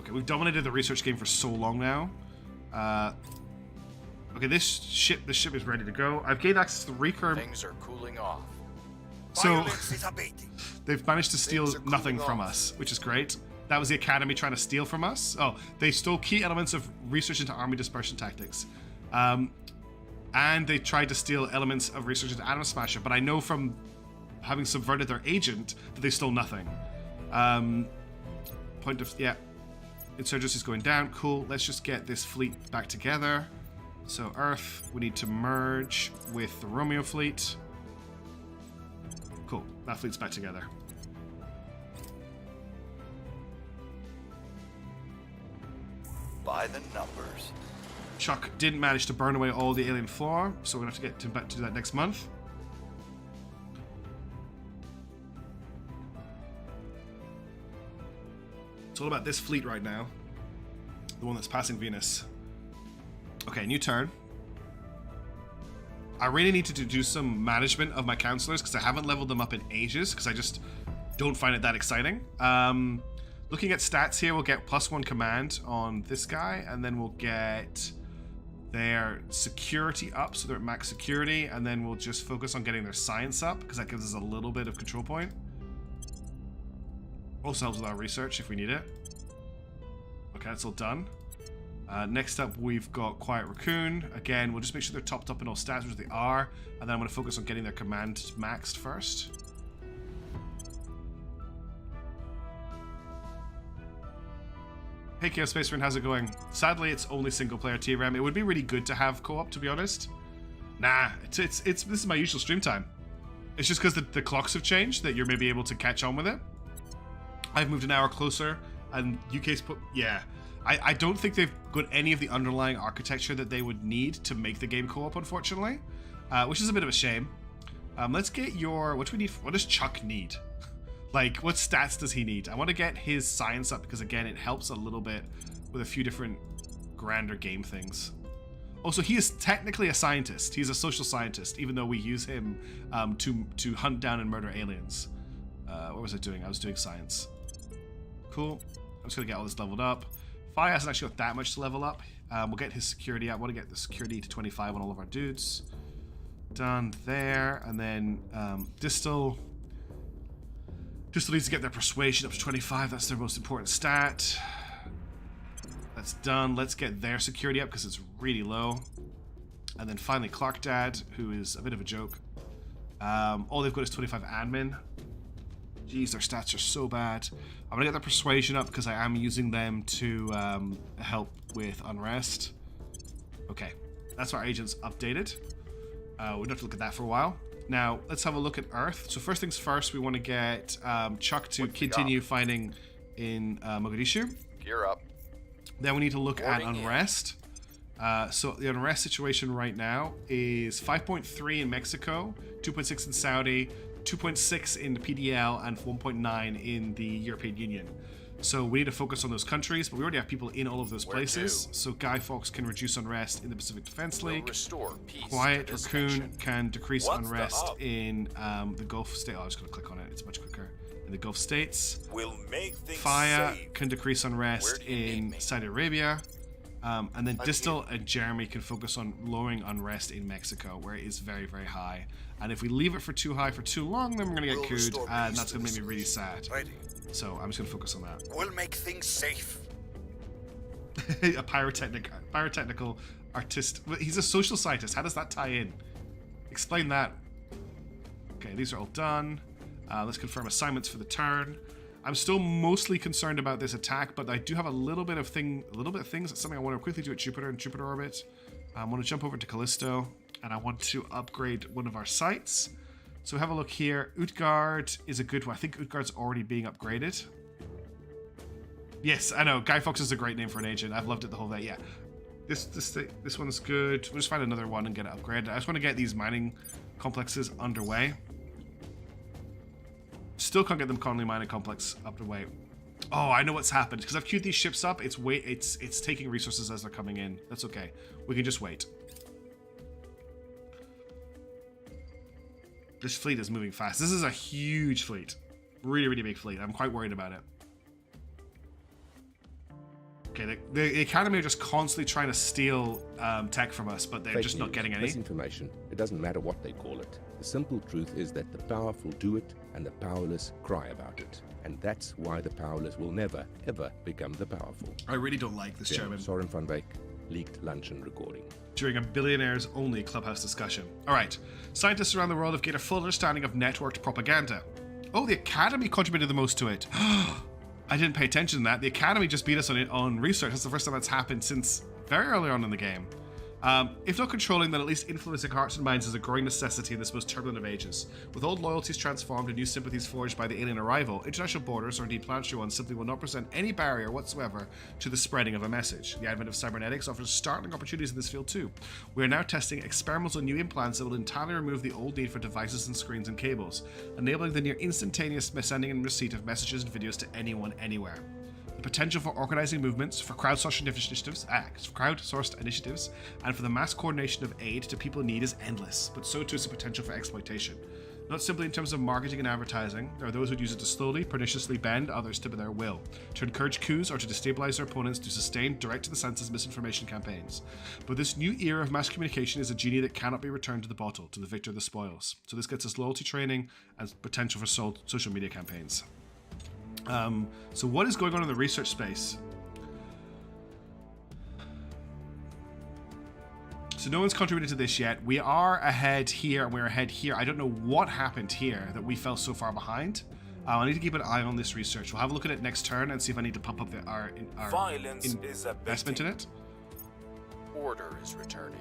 Okay, we've dominated the research game for so long now. Okay, this ship is ready to go. I've gained access to the recurve. Things are cooling off. So Violence is abating. they've managed to steal Things are nothing cooling from off. us, which is great. That was the Academy trying to steal from us. Oh, they stole key elements of research into army dispersion tactics. And they tried to steal elements of research into Atom Smasher, but I know from having subverted their agent that they stole nothing. Insurgency is going down. Cool. Let's just get this fleet back together. So Earth, we need to merge with the Romeo fleet. Cool. That fleet's back together. By the numbers. Chuck didn't manage to burn away all the alien flora, so we're going to have to get back to do that next month. It's all about this fleet right now. The one that's passing Venus. Okay, new turn. I really need to do some management of my counselors because I haven't leveled them up in ages because I just don't find it that exciting. Looking at stats here, we'll get +1 command on this guy, and then we'll get their security up, so they're at max security, and then we'll just focus on getting their science up because that gives us a little bit of control point. Also helps with our research if we need it. Okay, that's all done. Next up, we've got Quiet Raccoon. Again, we'll just make sure they're topped up in all stats, which they are, and then I'm going to focus on getting their command maxed first. Hey Chaos Space Marine, how's it going? Sadly, it's only single-player TRM. It would be really good to have co-op, to be honest. Nah, this is my usual stream time. It's just because the clocks have changed that you're maybe able to catch on with it. I've moved an hour closer, and UK's put... Yeah. I don't think they've got any of the underlying architecture that they would need to make the game co-op, unfortunately. Which is a bit of a shame. Let's get your... What do we need? What does Chuck need? Like, what stats does he need? I want to get his science up because, again, it helps a little bit with a few different grander game things. Also, he is technically a scientist. He's a social scientist, even though we use him to hunt down and murder aliens. What was I doing? I was doing science. Cool. I'm just going to get all this leveled up. Fire hasn't actually got that much to level up. We'll get his security up. I want to get the security to 25 on all of our dudes. Done there. And then Distal needs to get their persuasion up to 25. That's their most important stat. That's done. Let's get their security up because it's really low. And then finally Clark Dad, who is a bit of a joke. All they've got is 25 admin. Jeez, their stats are so bad. I'm gonna get their persuasion up because I am using them to help with unrest. Okay, that's our agents updated. We don't have to look at that for a while. Now, let's have a look at Earth. So first things first, we want to get Chuck to continue fighting in Mogadishu. Gear up. Then we need to look at Boarding in. unrest. So the unrest situation right now is 5.3 in Mexico, 2.6 in Saudi, 2.6 in the PDL, and 1.9 in the European Union. So we need to focus on those countries, but we already have people in all of those Where places. to? So Guy Fawkes can reduce unrest in the Pacific Defense We'll League. restore peace Quiet to this Raccoon nation. can decrease What's the unrest up? in the Gulf States. Oh, I was going to click on it. It's much quicker. In the Gulf States. We'll make things Fire safe. can decrease unrest Where do you need in me? Saudi Arabia. And then Distal and Jeremy can focus on lowering unrest in Mexico, where it is very, very high. And if we leave it for too high for too long, then we're going to get We'll cooed, restore and peace that's to going to this make me really nation. sad. Ready. So I'm just going to focus on that. We'll make things safe. A pyrotechnical artist. Well, he's a social scientist. How does that tie in? Explain that. Okay, these are all done. Let's confirm assignments for the turn. I'm still mostly concerned about this attack, but I do have a little bit of things. That's something I want to quickly do at Jupiter and Jupiter orbit. I want to jump over to Callisto, and I want to upgrade one of our sites. So have a look here. Utgard is a good one. I think Utgard's already being upgraded. Yes, I know. Guy Fawkes is a great name for an agent. I've loved it the whole day. Yeah, this one's good. We'll just find another one and get it upgraded. I just want to get these mining complexes underway. Still can't get them Conley Mining Complex up the way. Oh, I know what's happened. Because I've queued these ships up, it's taking resources as they're coming in. That's okay. We can just wait. This fleet is moving fast. This is a huge fleet. Really, really big fleet. I'm quite worried about it. Okay, the Academy are just constantly trying to steal tech from us, but they're Fake just not news, getting any. misinformation. It doesn't matter what they call it. The simple truth is that the powerful do it and the powerless cry about it. And that's why the powerless will never, ever become the powerful. I really don't like this General chairman. Soren van Wyk, leaked luncheon recording. During a billionaires only clubhouse discussion. Alright, scientists around the world have gained a full understanding of networked propaganda. Oh, the Academy contributed the most to it. I didn't pay attention to that. The Academy just beat us on research. That's the first time that's happened since very early on in the game. If not controlling, then at least influencing hearts and minds is a growing necessity in this most turbulent of ages. With old loyalties transformed and new sympathies forged by the alien arrival, international borders, or indeed planetary ones, simply will not present any barrier whatsoever to the spreading of a message. The advent of cybernetics offers startling opportunities in this field too. We are now testing experiments on new implants that will entirely remove the old need for devices and screens and cables, enabling the near instantaneous sending and receipt of messages and videos to anyone, anywhere. The potential for organizing movements, for crowdsourced initiatives, and for the mass coordination of aid to people in need is endless, but so too is the potential for exploitation. Not simply in terms of marketing and advertising, there are those who use it to slowly, perniciously bend others to their will, to encourage coups or to destabilize their opponents, to sustain direct-to-the-senses misinformation campaigns. But this new era of mass communication is a genie that cannot be returned to the bottle, to the victor the spoils. So this gets us loyalty training and potential for social media campaigns. So what is going on in the research space? So no one's contributed to this yet. We are ahead here and we're ahead here. I don't know what happened here that we fell so far behind. I need to keep an eye on this research. We'll have a look at it next turn and see if I need to pump up our investment in it. Order is returning.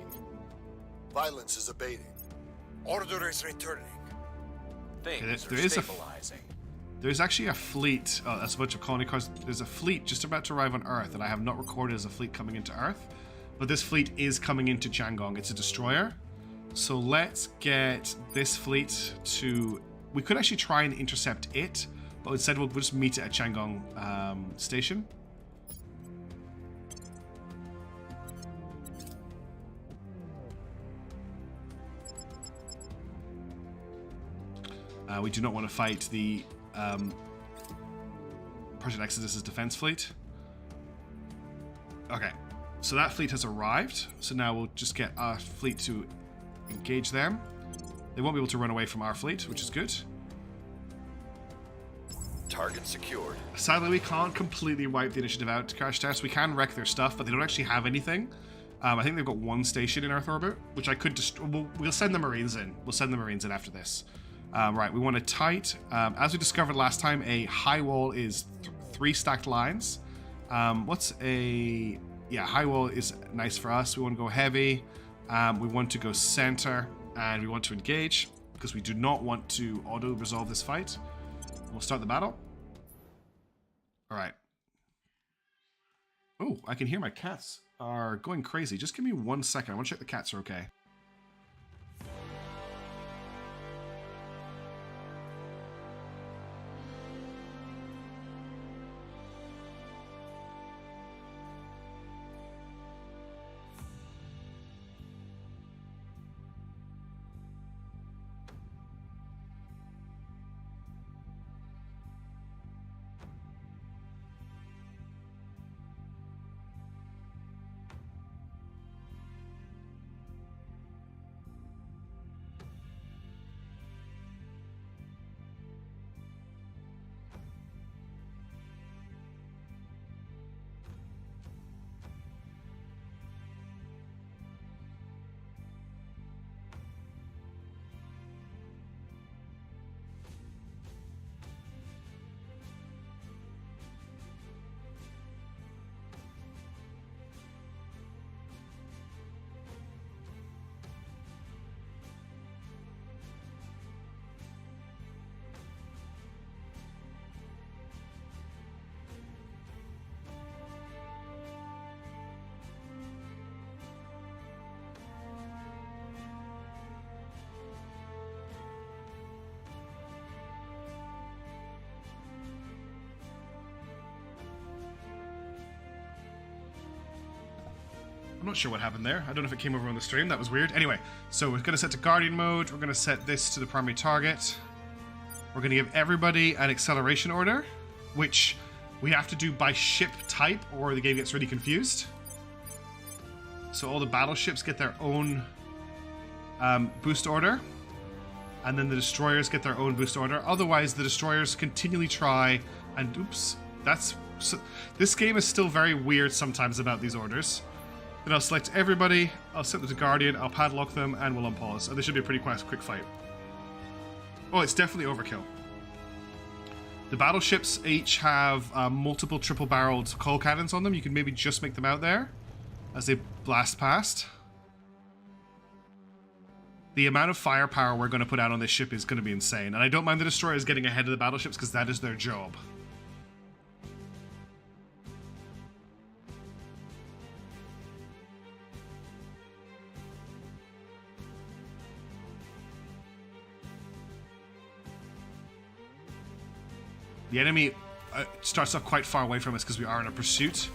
Violence is abating. Order is returning. Things there are is stabilizing. There's actually a fleet. Oh, that's a bunch of colony cars. There's a fleet just about to arrive on Earth that I have not recorded as a fleet coming into Earth. But this fleet is coming into Chang'e. It's a destroyer. So let's get this fleet to... We could actually try and intercept it, but instead we'll just meet it at Chang'e station. We do not want to fight the Project Exodus's defense fleet. Okay, so that fleet has arrived. So now we'll just get our fleet to engage them. They won't be able to run away from our fleet, which is good. Target secured. Sadly, we can't completely wipe the initiative out to crash test. We can wreck their stuff, but they don't actually have anything. I think they've got one station in Earth orbit, which I could we'll send the Marines in. We'll send the Marines in after this. Right, we want a tight. As we discovered last time, a high wall is 3 stacked lines. High wall is nice for us. We want to go heavy. We want to go center, and we want to engage because we do not want to auto-resolve this fight. We'll start the battle. All right. Oh, I can hear my cats are going crazy. Just give me 1 second. I want to check the cats are okay. I'm not sure what happened there. I don't know if it came over on the stream. That was weird. Anyway, so we're going to set to Guardian mode. We're going to set this to the primary target. We're going to give everybody an acceleration order, which we have to do by ship type or the game gets really confused. So all the battleships get their own boost order. And then the destroyers get their own boost order. Otherwise, the destroyers continually try and... Oops. This game is still very weird sometimes about these orders. Then I'll select everybody, I'll set them to Guardian, I'll padlock them, and we'll unpause. And this should be a pretty quick fight. Oh, it's definitely overkill. The battleships each have multiple triple-barreled coal cannons on them. You can maybe just make them out there as they blast past. The amount of firepower we're going to put out on this ship is going to be insane. And I don't mind the destroyers getting ahead of the battleships because that is their job. The enemy starts off quite far away from us because we are in a pursuit.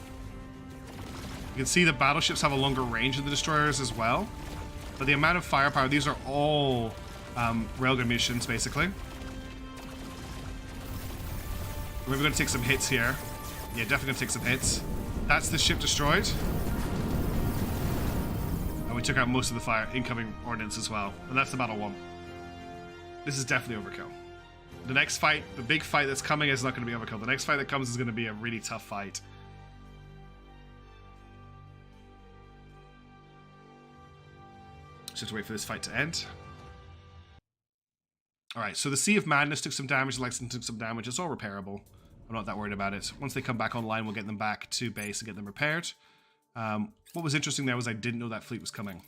You can see the battleships have a longer range than the destroyers as well. But the amount of firepower, these are all railgun munitions, basically. We're going to take some hits here. Yeah, definitely going to take some hits. That's the ship destroyed. And we took out most of the fire incoming ordnance as well. And that's the battle one. This is definitely overkill. The next fight, the big fight that's coming is not going to be overkill. The next fight that comes is going to be a really tough fight. Just have to wait for this fight to end. Alright, so the Sea of Madness took some damage, Lexington took some damage. It's all repairable. I'm not that worried about it. Once they come back online, we'll get them back to base and get them repaired. What was interesting there was I didn't know that fleet was coming.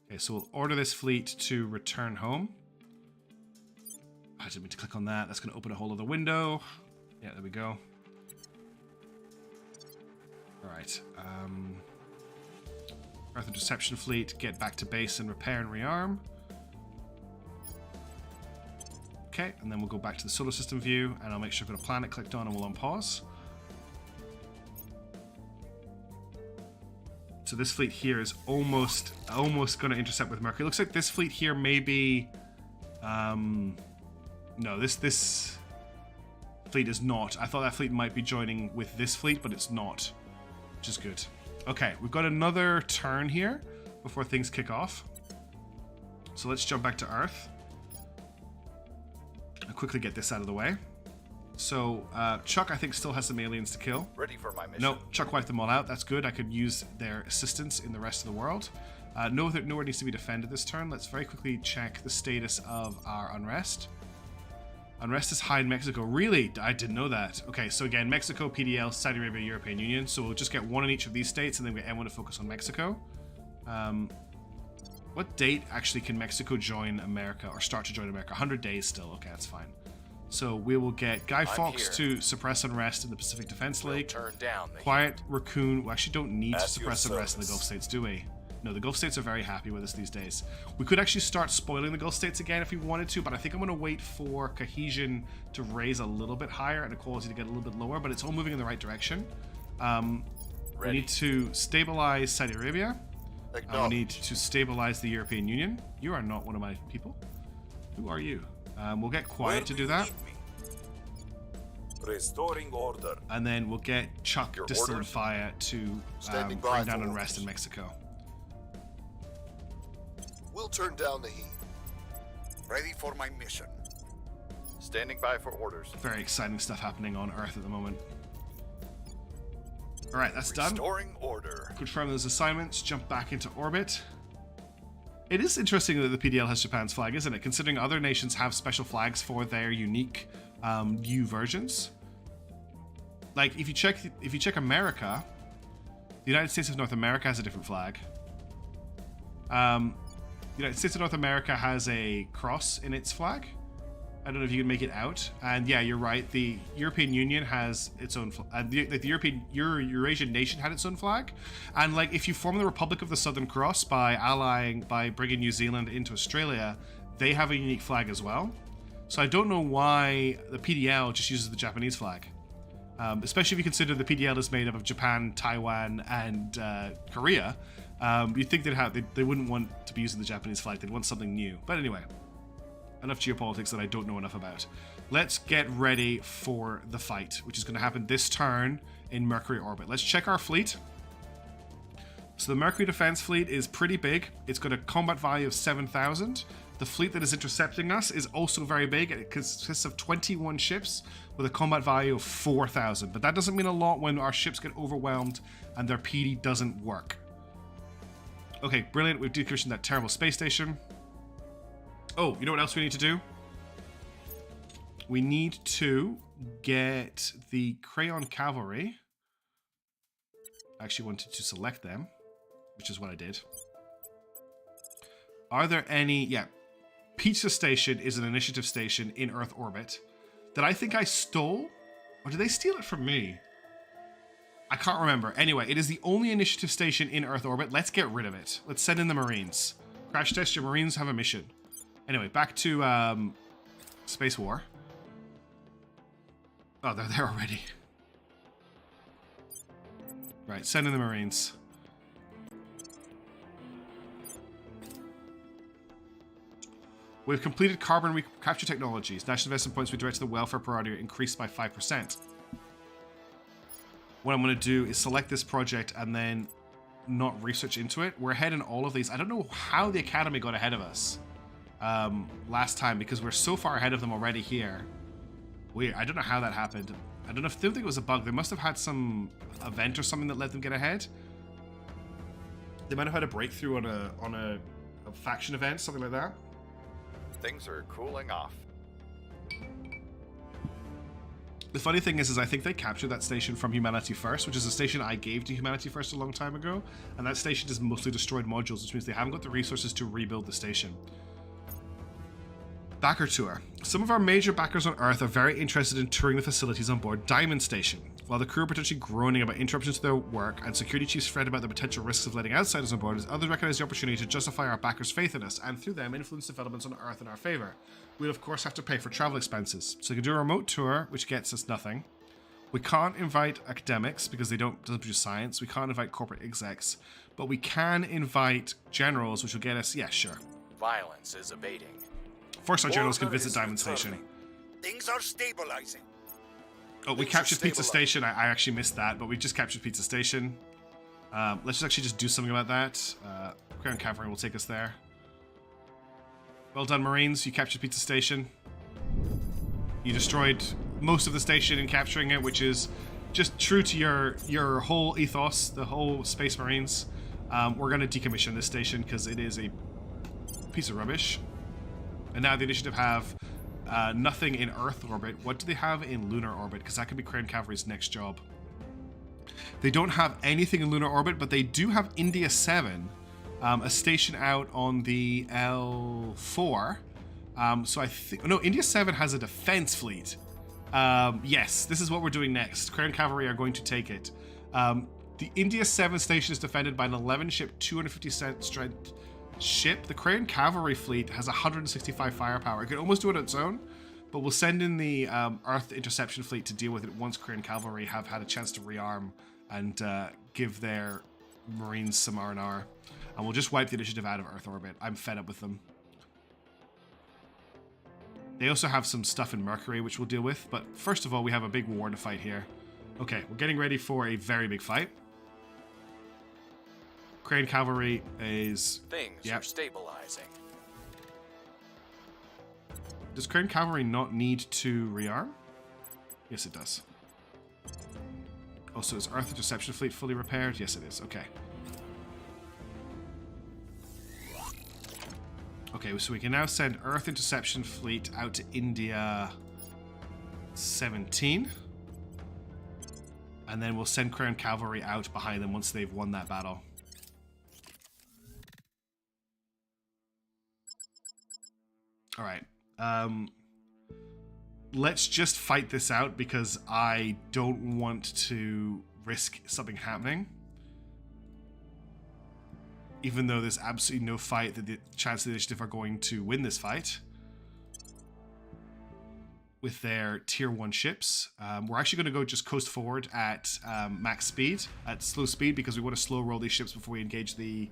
Okay, so we'll order this fleet to return home. I didn't mean to click on that. That's going to open a whole other window. Yeah, there we go. Alright. Earth Interception Fleet, get back to base and repair and rearm. Okay, and then we'll go back to the solar system view, and I'll make sure I've got a planet clicked on, and we'll unpause. So this fleet here is almost going to intercept with Mercury. It looks like this fleet here may be... no, this fleet is not. I thought that fleet might be joining with this fleet, but it's not, which is good. Okay, we've got another turn here before things kick off. So let's jump back to Earth. I'll quickly get this out of the way. So Chuck, I think, still has some aliens to kill. Ready for my mission. No, Chuck wiped them all out. That's good. I could use their assistance in the rest of the world. Nowhere needs to be defended this turn. Let's very quickly check the status of our unrest. Unrest is high in Mexico. Really? I didn't know that. Okay, so again, Mexico, PDL, Saudi Arabia, European Union. So we'll just get one in each of these states, and then I want to focus on Mexico. What date actually can Mexico join America, or start to join America? 100 days still. Okay, that's fine. So we will get Guy Fawkes to suppress unrest in the Pacific Defense League. Turn down the Quiet Raccoon. We actually don't need to suppress unrest in the Gulf States, do we? No, the Gulf States are very happy with us these days. We could actually start spoiling the Gulf States again if we wanted to, but I think I'm going to wait for cohesion to raise a little bit higher and equality to get a little bit lower, but it's all moving in the right direction. We need to stabilize Saudi Arabia. We need to stabilize the European Union. You are not one of my people. Who are you? We'll get Quiet to do that. Restoring order. And then we'll get Chuck Distilling Fire to bring down unrest in Mexico. We'll turn down the heat. Ready for my mission. Standing by for orders. Very exciting stuff happening on Earth at the moment. Alright, that's done. Restoring order. Confirm those assignments, jump back into orbit. It is interesting that the PDL has Japan's flag, isn't it? Considering other nations have special flags for their unique new versions. Like, if you check America, the United States of North America has a different flag. The United States of North America has a cross in its flag. I don't know if you can make it out. And yeah, you're right. The European Union has its own flag. The Eurasian nation had its own flag. And like, if you form the Republic of the Southern Cross by bringing New Zealand into Australia, they have a unique flag as well. So I don't know why the PDL just uses the Japanese flag. Especially if you consider the PDL is made up of Japan, Taiwan, and Korea. You'd think they wouldn't want to be using the Japanese flag. They'd want something new. But anyway, enough geopolitics that I don't know enough about. Let's get ready for the fight, which is going to happen this turn in Mercury orbit. Let's check our fleet. So the Mercury Defense Fleet is pretty big. It's got a combat value of 7,000. The fleet that is intercepting us is also very big. It consists of 21 ships with a combat value of 4,000. But that doesn't mean a lot when our ships get overwhelmed and their PD doesn't work. Okay, brilliant. We've decommissioned that terrible space station. Oh, you know what else we need to do? We need to get the Crayon Cavalry. I actually wanted to select them, which is what I did. Are there any... Yeah. Pizza Station is an initiative station in Earth orbit that I think I stole? Or did they steal it from me? I can't remember. Anyway, it is the only initiative station in Earth orbit. Let's get rid of it. Let's send in the Marines. Crash test, your Marines have a mission. Anyway, back to Space War. Oh, they're there already. Right, send in the Marines. We've completed carbon recapture technologies. National investment points we direct to the welfare priority are increased by 5%. What I'm going to do is select this project and then not research into it. We're ahead in all of these. I don't know how the Academy got ahead of us last time because we're so far ahead of them already here. Weird. I don't know how that happened. I don't think it was a bug. They must have had some event or something that let them get ahead. They might have had a breakthrough on a faction event, something like that. Things are cooling off. The funny thing is I think they captured that station from Humanity First, which is a station I gave to Humanity First a long time ago, and that station is mostly destroyed modules, which means they haven't got the resources to rebuild the station. Backer tour. Some of our major backers on Earth are very interested in touring the facilities on board Diamond Station. While the crew are potentially groaning about interruptions to their work and security chiefs fret about the potential risks of letting outsiders on board, others recognize the opportunity to justify our backers' faith in us and through them influence developments on Earth in our favor. We'll of course have to pay for travel expenses. So we can do a remote tour, which gets us nothing. We can't invite academics because they doesn't produce science. We can't invite corporate execs, but we can invite generals, which will get us, yeah, sure. Violence is abating. First, our generals can Order visit is Diamond returning. Station. Things are stabilizing. Oh, we Things are captured Pizza stabilized. Station. I actually missed that, but we just captured Pizza Station. Let's actually just do something about that. Crown Cavalry will take us there. Well done, Marines. You captured Pizza Station. You destroyed most of the station in capturing it, which is just true to your whole ethos, the whole Space Marines. We're going to decommission this station because it is a piece of rubbish. And now the initiative have nothing in Earth orbit. What do they have in lunar orbit? Because that could be Crown Cavalry's next job. They don't have anything in lunar orbit, but they do have India 7, a station out on the L4. So I think... No, India 7 has a defense fleet. Yes, this is what we're doing next. Crown Cavalry are going to take it. The India 7 station is defended by an 11-ship, 250 strength ship. The Crown Cavalry fleet has 165 firepower. It could almost do it on its own, but we'll send in the Earth Interception fleet to deal with it once Crown Cavalry have had a chance to rearm and give their Marines some R&R. And we'll just wipe the initiative out of Earth orbit. I'm fed up with them. They also have some stuff in Mercury, which we'll deal with. But first of all, we have a big war to fight here. Okay, we're getting ready for a very big fight. Crown Cavalry is... Things are stabilizing. Does Crown Cavalry not need to rearm? Yes, it does. Also, is Earth Interception Fleet fully repaired? Yes, it is. Okay. Okay, so we can now send Earth Interception Fleet out to India 17. And then we'll send Crown Cavalry out behind them once they've won that battle. Alright. Let's just fight this out because I don't want to risk something happening. Even though there's absolutely no fight that the chance of the initiative are going to win this fight. with their tier 1 ships. We're actually going to go just coast forward at max speed, at slow speed, because we want to slow roll these ships before we engage the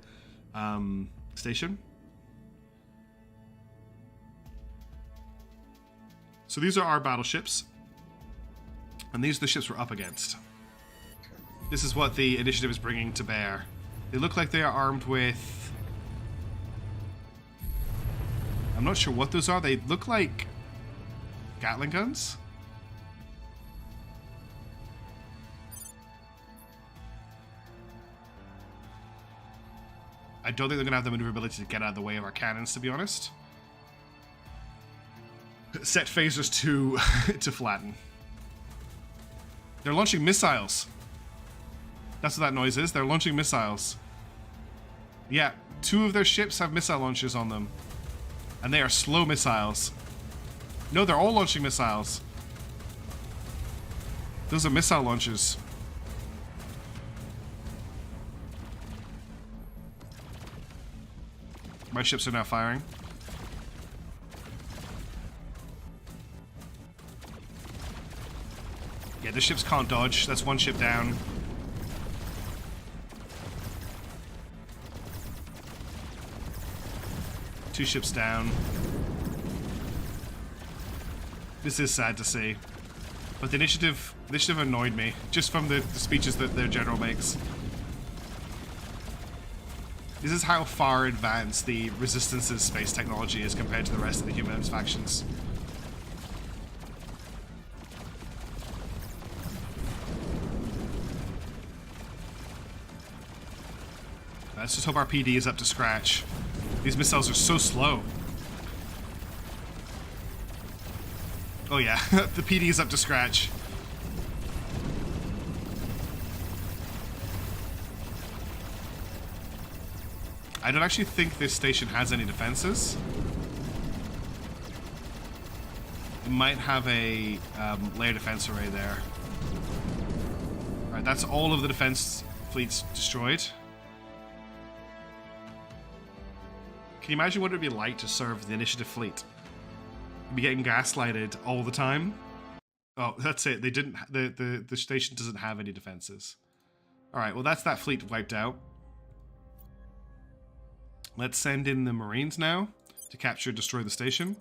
station. So these are our battleships, and these are the ships we're up against. This is what the initiative is bringing to bear. They look like they are armed with... I'm not sure what those are. They look like Gatling guns. I don't think they're going to have the maneuverability to get out of the way of our cannons, to be honest. Set phasers to flatten. They're launching missiles. That's what that noise is. They're launching missiles. Yeah, 2 of their ships have missile launchers on them. And they are slow missiles. No, they're all launching missiles. Those are missile launchers. My ships are now firing. Yeah, the ships can't dodge. That's 1 ship down. Two ships down. This is sad to see. But the initiative annoyed me, just from the speeches that their general makes. This is how far advanced the Resistance's space technology is compared to the rest of the Humans factions. Let's just hope our PD is up to scratch. These missiles are so slow. Oh yeah, the PD is up to scratch. I don't actually think this station has any defenses. It might have a layer defense array there. Alright, that's all of the defense fleets destroyed. Can you imagine what it would be like to serve the initiative fleet? You'd be getting gaslighted all the time. Oh, that's it. They didn't. The station doesn't have any defenses. All right. Well, that's that fleet wiped out. Let's send in the Marines now to capture and destroy the station.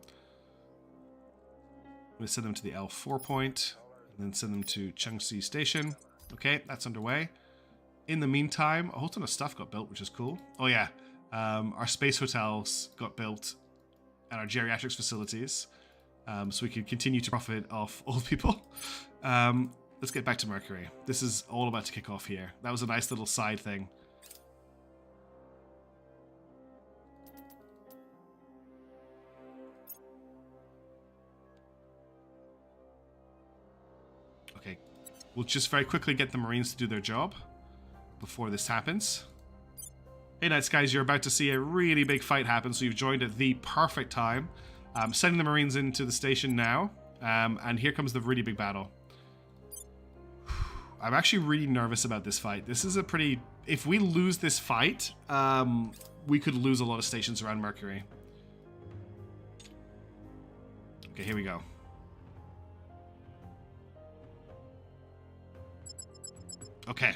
I'm going to send them to the L4 point, and then send them to Chengxi Station. Okay, that's underway. In the meantime, a whole ton of stuff got built, which is cool. Oh yeah. Our space hotels got built and our geriatrics facilities, so we can continue to profit off old people. Let's get back to Mercury. This is all about to kick off here. That was a nice little side thing. Okay, we'll just very quickly get the Marines to do their job before this happens. Hey Nights guys, you're about to see a really big fight happen, so you've joined at the perfect time. Sending the Marines into the station now, and here comes the really big battle. I'm actually really nervous about this fight. This is a pretty... If we lose this fight, we could lose a lot of stations around Mercury. Okay, here we go. Okay.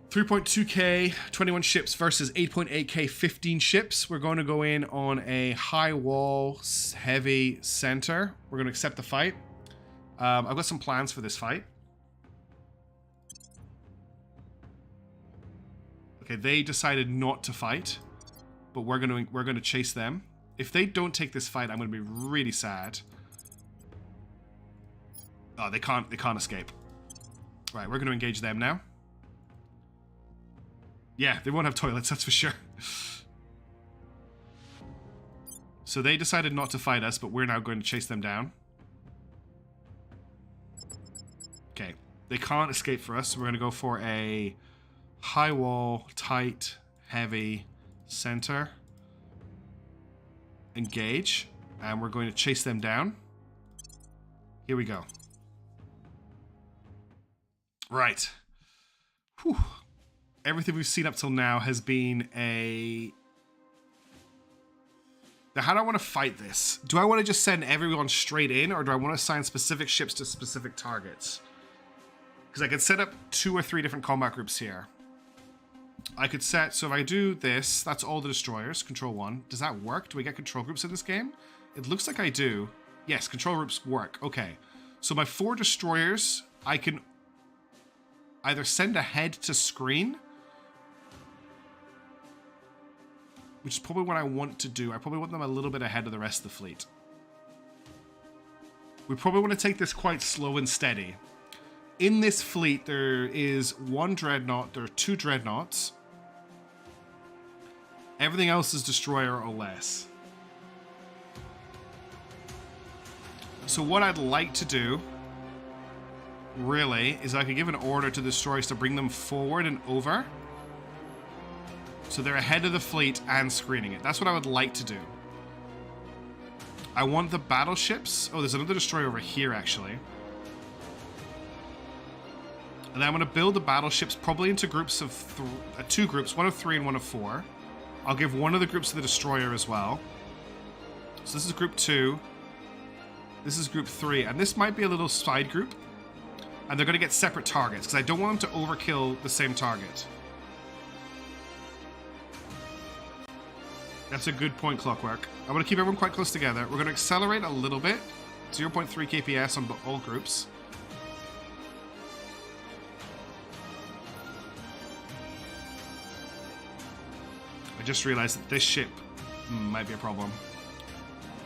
3.2k, 21 ships versus 8.8k, 15 ships. We're going to go in on a high wall, heavy center. We're going to accept the fight. I've got some plans for this fight. Okay, they decided not to fight, but we're going to chase them. If they don't take this fight, I'm going to be really sad. Oh, they can't escape. Right, we're going to engage them now. Yeah, they won't have toilets, that's for sure. So they decided not to fight us, but we're now going to chase them down. Okay, they can't escape for us, so we're going to go for a high wall, tight, heavy, center. Engage, and we're going to chase them down. Here we go. Right. Whew. Everything we've seen up till now has been a Now, how do I want to fight this? Do I want to just send everyone straight in, or do I want to assign specific ships to specific targets? Because I could set up 2 or 3 different combat groups here. I could set, so if I do this, that's all the destroyers, control 1. Does that work? Do we get control groups in this game? It looks like I do. Yes, control groups work. Okay. So my 4 destroyers, I can either send ahead to screen, which is probably what I want to do. I probably want them a little bit ahead of the rest of the fleet. We probably want to take this quite slow and steady. In this fleet, there is 1 dreadnought, there are 2 dreadnoughts. Everything else is destroyer or less. So what I'd like to do, really, is I could give an order to the destroyers to bring them forward and over. So they're ahead of the fleet and screening it. That's what I would like to do. I want the battleships. Oh, there's another destroyer over here, actually. And then I'm going to build the battleships probably into groups of 2 groups, 1 of 3 and 1 of 4. I'll give one of the groups to the destroyer as well. So this is group 2. This is group 3. And this might be a little side group. And they're going to get separate targets because I don't want them to overkill the same target. That's a good point, Clockwork. I'm going to keep everyone quite close together. We're going to accelerate a little bit. 0.3 kps on all groups. I just realized that this ship might be a problem.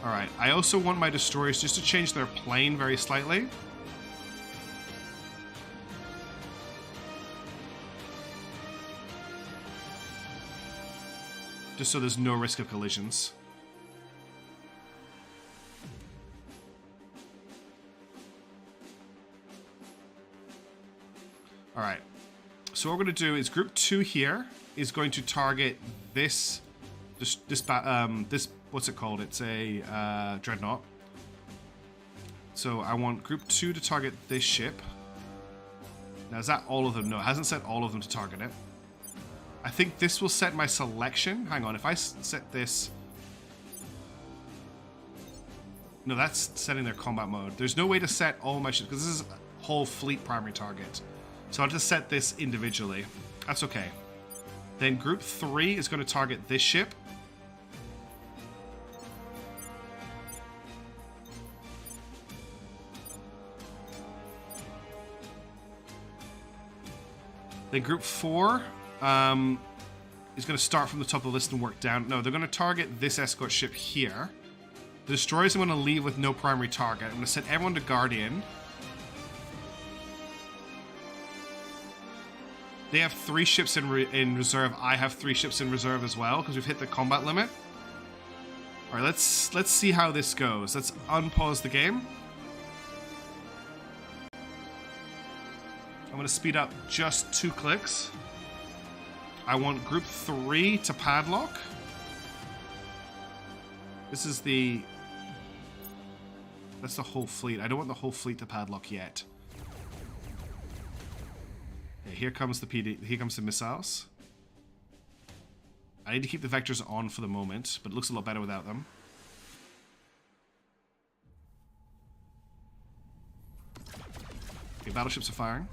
Alright, I also want my destroyers just to change their plane very slightly. Just so there's no risk of collisions. Alright, so what we're going to do is group 2 here is going to target this what's it called? It's a dreadnought. So I want group 2 to target this ship. Now is that all of them? No, it hasn't set all of them to target it. I think this will set my selection. Hang on, if I set this... No, that's setting their combat mode. There's no way to set all my ships, because this is a whole fleet primary target. So I'll just set this individually. That's okay. Then group 3 is going to target this ship. Then group 4... is going to start from the top of the list and work down. No, they're going to target this escort ship here. The destroyers I'm going to leave with no primary target. I'm going to send everyone to Guardian. They have 3 ships in reserve. I have 3 ships in reserve as well because we've hit the combat limit. All right, let's see how this goes. Let's unpause the game. I'm going to speed up just 2 clicks. I want group 3 to padlock. This is that's the whole fleet. I don't want the whole fleet to padlock yet. Okay, here comes the missiles. I need to keep the vectors on for the moment, but it looks a lot better without them. Okay, battleships are firing.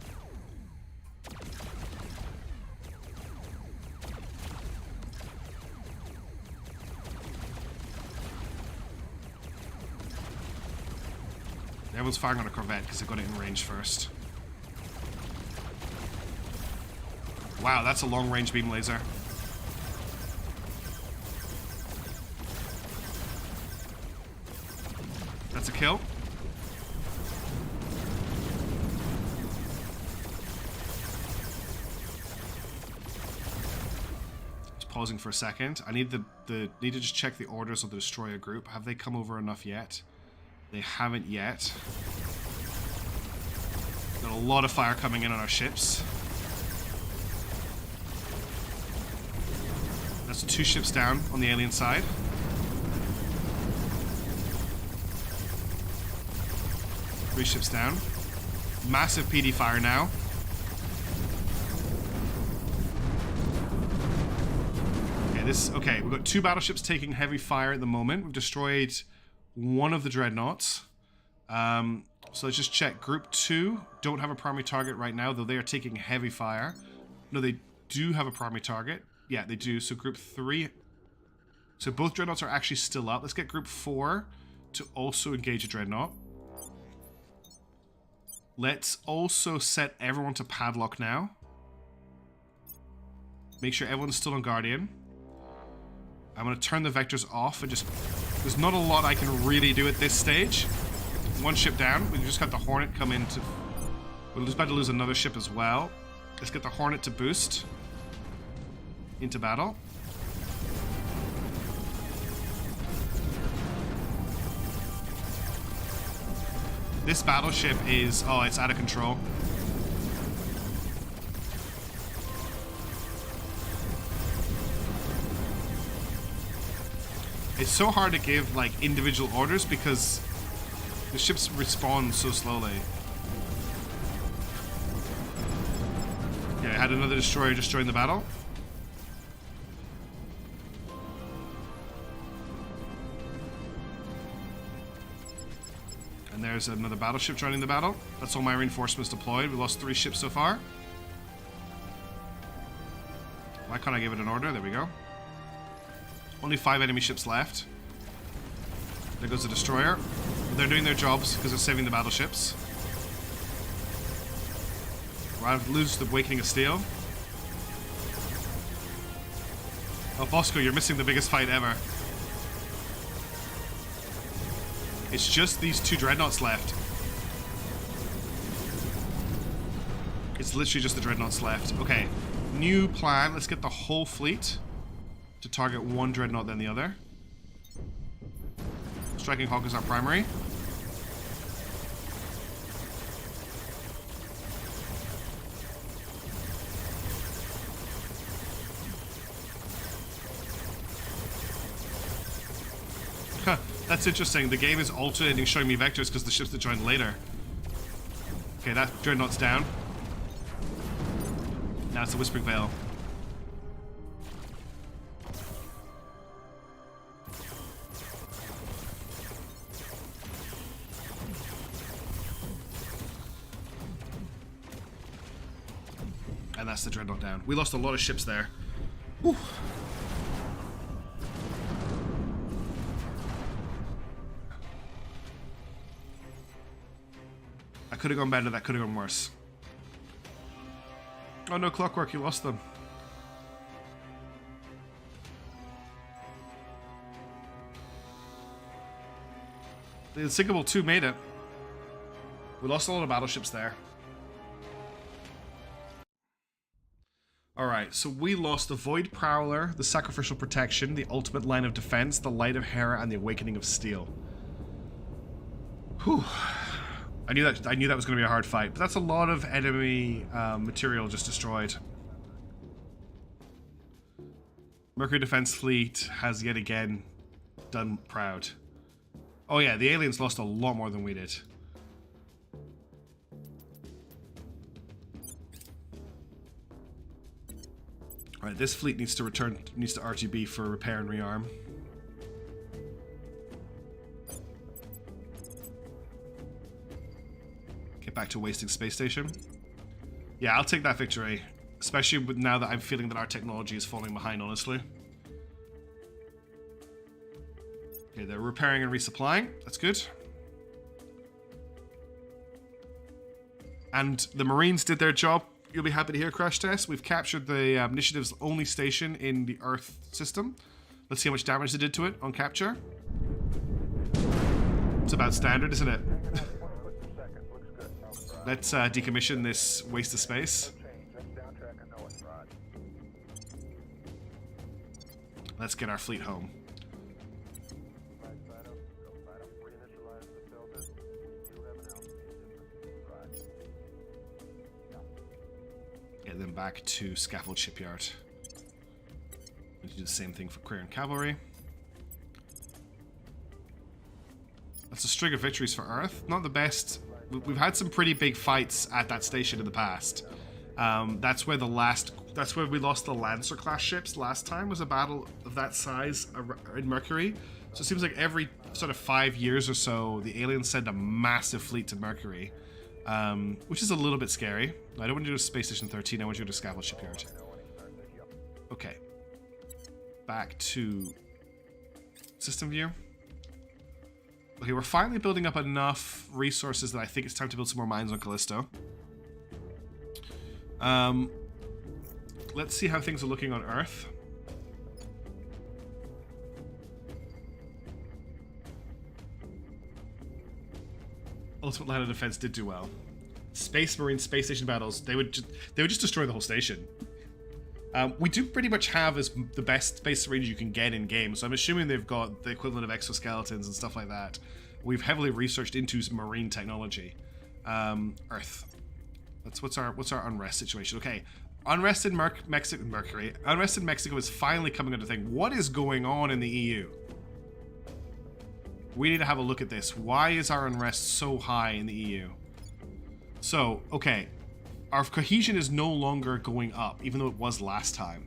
Everyone's firing on a corvette because they got it in range first. Wow, that's a long-range beam laser. That's a kill. Just pausing for a second. I need need to just check the orders of the destroyer group. Have they come over enough yet? They haven't yet. Got a lot of fire coming in on our ships. That's 2 ships down on the alien side. Three ships down. Massive PD fire now. Okay, Okay, we've got 2 battleships taking heavy fire at the moment. We've destroyed one of the dreadnoughts. So let's just check. Group 2 don't have a primary target right now, though they are taking heavy fire. No, they do have a primary target. Yeah, they do. So group 3... So both dreadnoughts are actually still up. Let's get group 4 to also engage a dreadnought. Let's also set everyone to padlock now. Make sure everyone's still on Guardian. I'm going to turn the vectors off and just... There's not a lot I can really do at this stage. 1 ship down. We've just got the Hornet come in to... We're about to lose another ship as well. Let's get the Hornet to boost into battle. This battleship is... Oh, it's out of control. It's so hard to give, like, individual orders because the ships respawn so slowly. Yeah, I had another destroyer just join the battle. And there's another battleship joining the battle. That's all my reinforcements deployed. We lost 3 ships so far. Why can't I give it an order? There we go. Only 5 enemy ships left. There goes the destroyer. They're doing their jobs because they're saving the battleships. We're about to lose the Awakening of Steel. Oh, Bosco, you're missing the biggest fight ever. It's just these 2 dreadnoughts left. It's literally just the dreadnoughts left. Okay, new plan. Let's get the whole fleet to target 1 dreadnought then the other. Striking Hawk is our primary. Huh, that's interesting. The game is alternating showing me vectors because the ships that joined later. Okay, that dreadnought's down. Now it's the Whispering Veil. And that's the dreadnought down. We lost a lot of ships there. Whew. That could have gone better, that could have gone worse. Oh no, Clockwork, you lost them. The Unsinkable 2 made it. We lost a lot of battleships there. Alright, so we lost the Void Prowler, the Sacrificial Protection, the Ultimate Line of Defense, the Light of Hera, and the Awakening of Steel. Whew. I knew that was going to be a hard fight, but that's a lot of enemy material just destroyed. Mercury Defense Fleet has yet again done proud. Oh yeah, the aliens lost a lot more than we did. Alright, this fleet needs to RTB for repair and rearm. Get back to wasting space station. Yeah, I'll take that victory. Especially with now that I'm feeling that our technology is falling behind, honestly. Okay, they're repairing and resupplying. That's good. And the Marines did their job. You'll be happy to hear, Crash Test. We've captured the initiative's only station in the Earth system. Let's see how much damage they did to it on capture. It's about standard, isn't it? Let's decommission this waste of space. Let's get our fleet home. Get them back to Scaffold Shipyard. We do the same thing for Queer and Cavalry. That's a string of victories for Earth. Not the best. We've had some pretty big fights at that station in the past. That's where we lost the Lancer class ships last time, was a battle of that size in Mercury. So it seems like every sort of 5 years or so, the aliens send a massive fleet to Mercury, which is a little bit scary. I don't want to go to Space Station 13, I want to go to Scaffold Shipyard. Okay. Back to system view. Okay, we're finally building up enough resources that I think it's time to build some more mines on Callisto. Let's see how things are looking on Earth. Ultimate Line of Defense did do well. Space Marine space station battles, they would just destroy the whole station. We do pretty much have the best space marines you can get in game, so I'm assuming they've got the equivalent of exoskeletons and stuff like that. We've heavily researched into marine technology. Earth. What's our unrest situation? Okay, unrest in Mercury. Unrest in Mexico is finally coming into thing. What is going on in the EU? We need to have a look at this. Why is our unrest so high in the EU? So, okay, our cohesion is no longer going up, even though it was last time.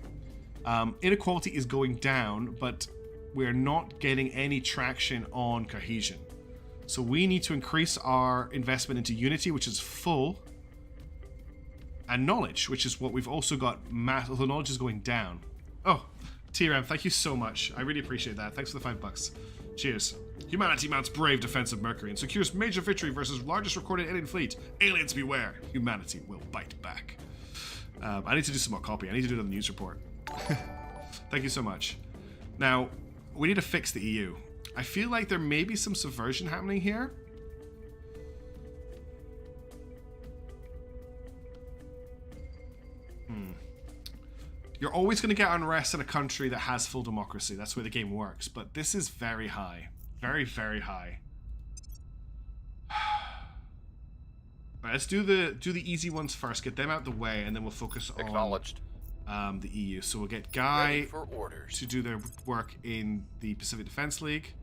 Inequality is going down, but we're not getting any traction on cohesion. So we need to increase our investment into unity, which is full, and knowledge, which is what we've also got. Although knowledge is going down. Oh, TRM, thank you so much. I really appreciate that. Thanks for the $5. Cheers. Humanity mounts brave defense of Mercury and secures major victory versus largest recorded alien fleet. Aliens beware. Humanity will bite back. I need to do some more copy. I need to do it on the news report. Thank you so much. Now, we need to fix the EU. I feel like there may be some subversion happening here. You're always going to get unrest in a country that has full democracy. That's where the game works. But this is very high. Very, very high. Right, let's do the easy ones first. Get them out the way, and then we'll focus on the EU. So we'll get Guy to do their work in the Pacific Defense League.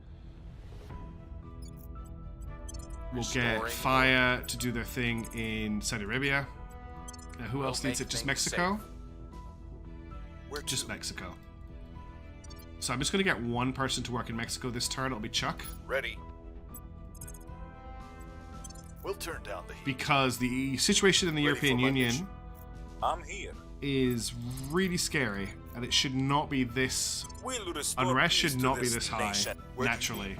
We'll get Fire to do their thing in Saudi Arabia. Now, who else needs it? Just Mexico? Just Mexico. So I'm just going to get one person to work in Mexico this turn. It'll be Chuck. Ready. We'll turn down the heat. Because the situation in the European Union I'm here. is really scary, and it should not be this. Unrest should not be this high, naturally.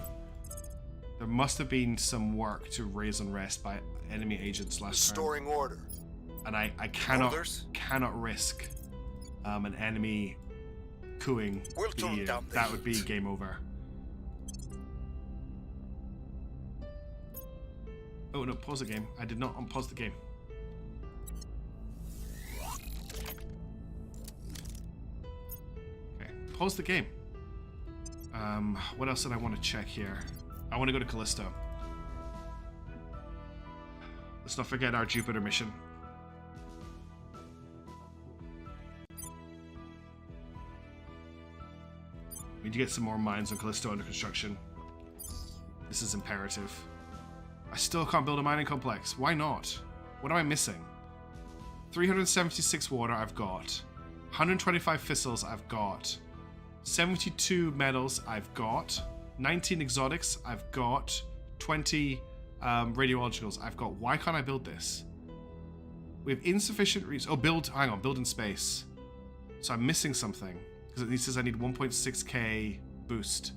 There must have been some work to raise unrest by enemy agents last Restoring turn. order. And I cannot risk an enemy cooing the EU. That would be game over. Oh no, pause the game. I did not unpause the game. Okay, pause the game. What else did I want to check here? I want to go to Callisto. Let's not forget our Jupiter mission. We need to get some more mines on Callisto under construction. This is imperative. I still can't build a mining complex. Why not? What am I missing? 376 water I've got. 125 thistles I've got. 72 metals I've got. 19 exotics I've got. 20 radiologicals I've got. Why can't I build this? We have insufficient resources. Hang on, build in space. So I'm missing something. Because it says I need 1.6k boost.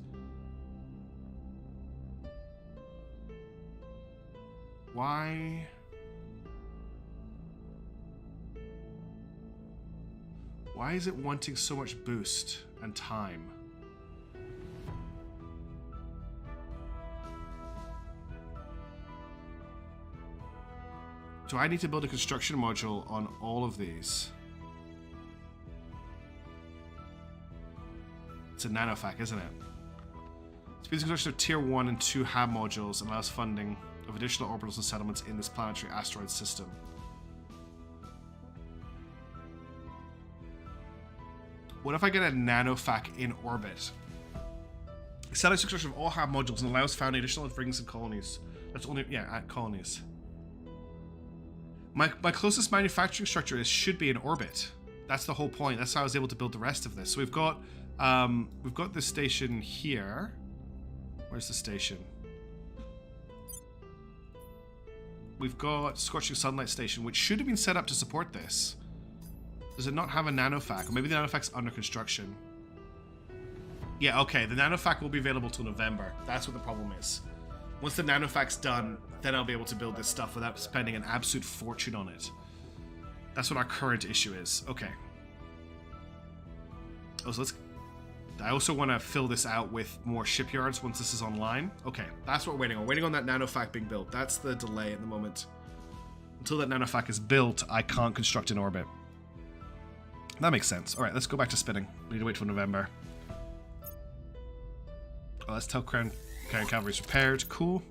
Why? Why is it wanting so much boost and time? Do I need to build a construction module on all of these? It's a nanofac, isn't it? Speeds the construction of tier 1 and 2 HAB modules and allows funding of additional orbitals and settlements in this planetary asteroid system. What if I get a nanofac in orbit? Accelerates the construction of all HAB modules and allows founding additional rings and colonies. That's only, yeah, at colonies. My closest manufacturing structure should be in orbit. That's the whole point. That's how I was able to build the rest of this. So we've got this station here. Where's the station? We've got Scorching Sunlight Station, which should have been set up to support this. Does it not have a nanofac? Or maybe the nanofac's under construction. Yeah, okay. The nanofac will be available till November. That's what the problem is. Once the nanofac's done, then I'll be able to build this stuff without spending an absolute fortune on it. That's what our current issue is. Okay. Oh, so let's... I also want to fill this out with more shipyards once this is online. Okay, that's what we're waiting on. Waiting on that nanofac being built. That's the delay at the moment. Until that nanofac is built, I can't construct in orbit. That makes sense. Alright, let's go back to spinning. We need to wait till November. Oh, let's tell Crown Cavalry's repaired. Cool.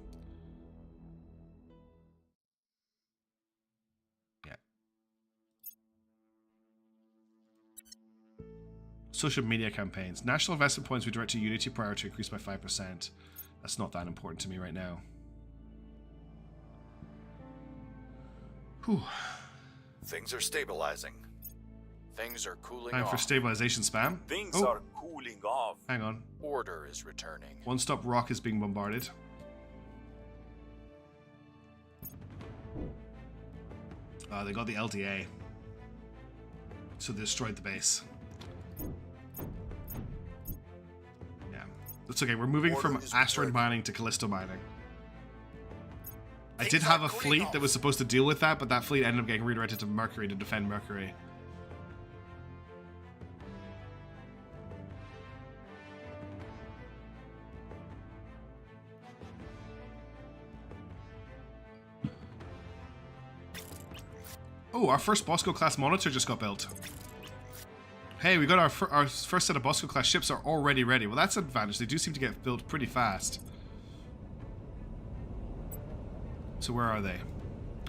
Yeah. Social media campaigns. National investment points we direct to Unity prior to increase by 5%. That's not that important to me right now. Whew. Things are stabilizing. Things are cooling Time off. for stabilization spam. Things are cooling off. Hang on. Order is returning. One Stop Rock is being bombarded. They got the LDA. So they destroyed the base. Yeah. That's okay. We're moving from asteroid mining to Callisto mining. I did have a fleet that was supposed to deal with that, but that fleet ended up getting redirected to Mercury to defend Mercury. Oh, our first Bosco class monitor just got built. Hey, we got our first set of Bosco class ships are already ready. Well, that's an advantage. They do seem to get built pretty fast. So where are they?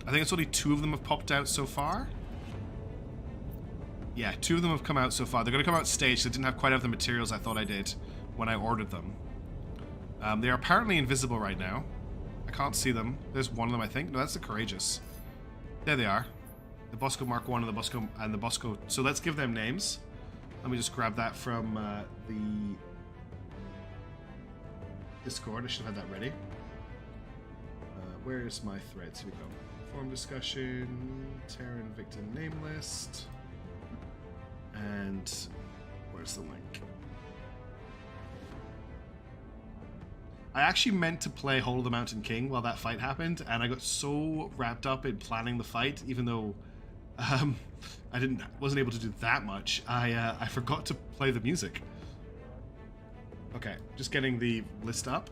I think it's only 2 of them have popped out so far. Yeah, 2 of them have come out so far. They're going to come out staged. They didn't have quite have the materials I thought I did when I ordered them. They are apparently invisible right now. I can't see them. There's one of them, I think. No, that's the Courageous. There they are. The Bosco Mark 1 and the Bosco. So let's give them names. Let me just grab that from the Discord. I should have had that ready. Where's my threads? Here we go. Forum discussion, Terra Invicta name list, and where's the link? I actually meant to play Hole of the Mountain King while that fight happened, and I got so wrapped up in planning the fight, even though I wasn't able to do that much. I forgot to play the music. Okay, just getting the list up.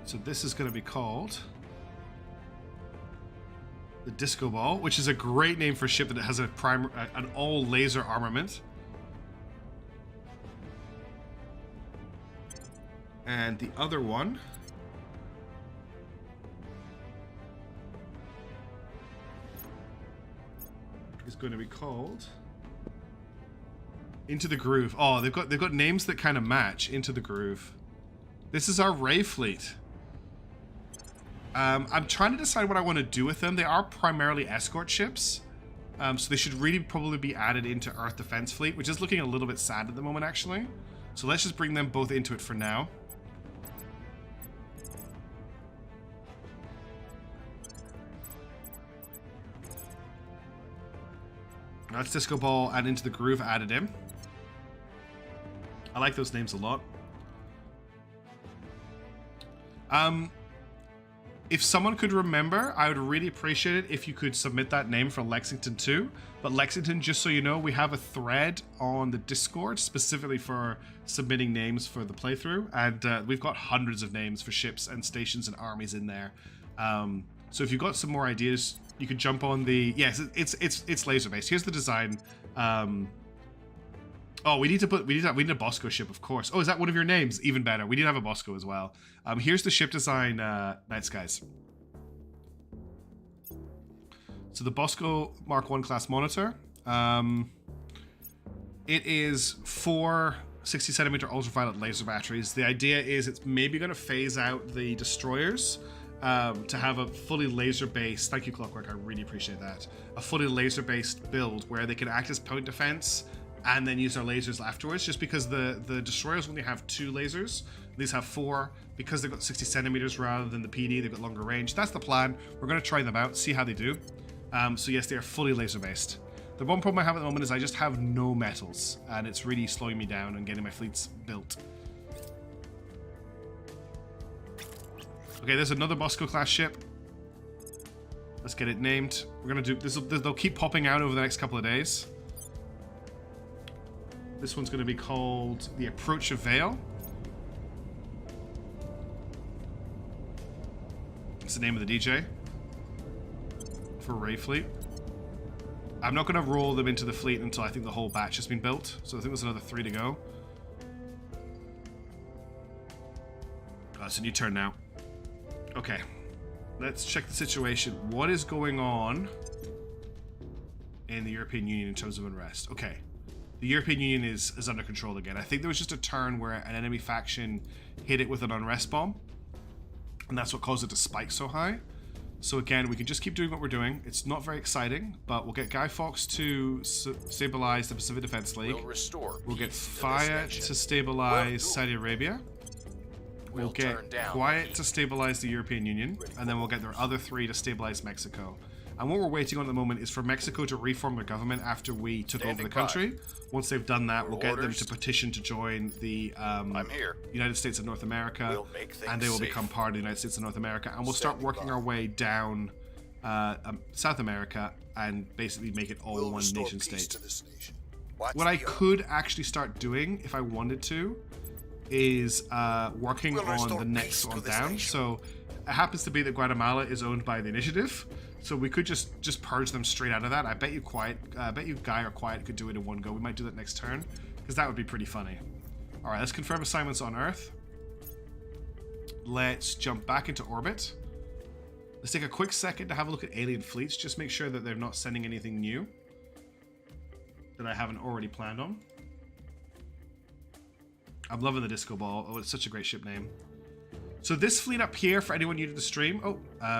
So this is going to be called the Disco Ball, which is a great name for a ship that has an all laser armament. And the other one is going to be called Into the Groove. Oh, they've got names that kind of match. Into the Groove. This is our Ray fleet. I'm trying to decide what I want to do with them. They are primarily escort ships, so they should really probably be added into Earth Defense Fleet, which is looking a little bit sad at the moment, actually. So let's just bring them both into it for now. That's Disco Ball and Into the Groove added in. I like those names a lot. If someone could remember, I would really appreciate it if you could submit that name for Lexington 2. But Lexington, just so you know, we have a thread on the Discord specifically for submitting names for the playthrough. And we've got hundreds of names for ships and stations and armies in there. So if you've got some more ideas, you could jump on the... Yes, it's laser-based. Here's the design. Oh, we need a Bosco ship, of course. Oh, is that one of your names? Even better. We did have a Bosco as well. Here's the ship design, Night Skies. So the Bosco Mark 1 class monitor. It is 4 60cm ultraviolet laser batteries. The idea is it's maybe going to phase out the destroyers to have a fully laser-based, thank you Clockwork, I really appreciate that, a fully laser-based build where they can act as point defense and then use their lasers afterwards, just because the destroyers only have 2 lasers. These have 4. Because they've got 60 centimeters rather than the PD, they've got longer range. That's the plan. We're going to try them out, see how they do. So yes, they are fully laser-based. The one problem I have at the moment is I just have no metals, and it's really slowing me down and getting my fleets built. Okay, there's another Bosco-class ship. Let's get it named. We're going to do this. They'll keep popping out over the next couple of days. This one's going to be called the Approach of Vale. It's the name of the DJ for Ray Fleet. I'm not going to roll them into the fleet until I think the whole batch has been built. So I think there's another 3 to go. Oh, it's a new turn now. Okay. Let's check the situation. What is going on in the European Union in terms of unrest? Okay. The European Union is under control again. I think there was just a turn where an enemy faction hit it with an unrest bomb. And that's what caused it to spike so high. So again, we can just keep doing what we're doing. It's not very exciting, but we'll get Guy Fawkes to stabilize the Pacific Defense League. We'll get Fire to stabilize Saudi Arabia. We'll get Quiet to stabilize the European Union. And then we'll get their other 3 to stabilize Mexico. And what we're waiting on at the moment is for Mexico to reform their government after we took over the country. Once they've done that, we'll get them to petition to join the United States of North America, and they will become part of the United States of North America. And we'll start working our way down South America and basically make it all one nation state. What I could actually start doing, if I wanted to, is working on the next one down. So it happens to be that Guatemala is owned by the Initiative. So we could just purge them straight out of that. I bet you Guy or Quiet could do it in one go. We might do that next turn, because that would be pretty funny. All right, let's confirm assignments on Earth. Let's jump back into orbit. Let's take a quick second to have a look at alien fleets. Just make sure that they're not sending anything new that I haven't already planned on. I'm loving the Disco Ball. Oh, it's such a great ship name. So this fleet up here, for anyone new to the stream,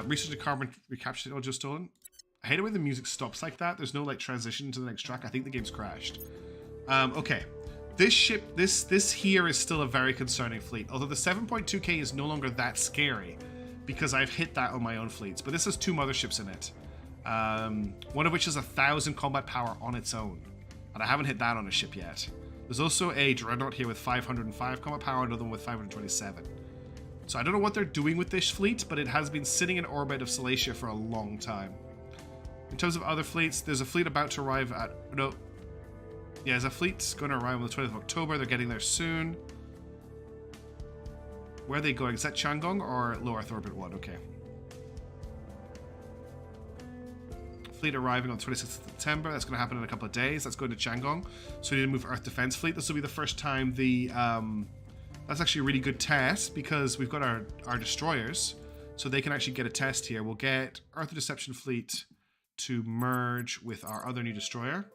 research and carbon recapture audio stolen. I hate it when the music stops like that. There's no like transition to the next track. I think the game's crashed. Okay, this ship, this here is still a very concerning fleet. Although the 7.2K is no longer that scary because I've hit that on my own fleets. But this has 2 motherships in it, one of which has 1,000 combat power on its own, and I haven't hit that on a ship yet. There's also a Dreadnought here with 505 combat power, another one with 527. So I don't know what they're doing with this fleet, but it has been sitting in orbit of Salacia for a long time. In terms of other fleets, there's a fleet about to arrive at... No. Yeah, there's a fleet going to arrive on the 20th of October. They're getting there soon. Where are they going? Is that Chang'e or Low Earth Orbit 1? Okay. Fleet arriving on the 26th of September. That's going to happen in a couple of days. That's going to Chang'e. So we need to move Earth Defense Fleet. This will be the first time the... That's actually a really good test because we've got our destroyers, so they can actually get a test here. We'll get Earth Deception Fleet to merge with our other new destroyer.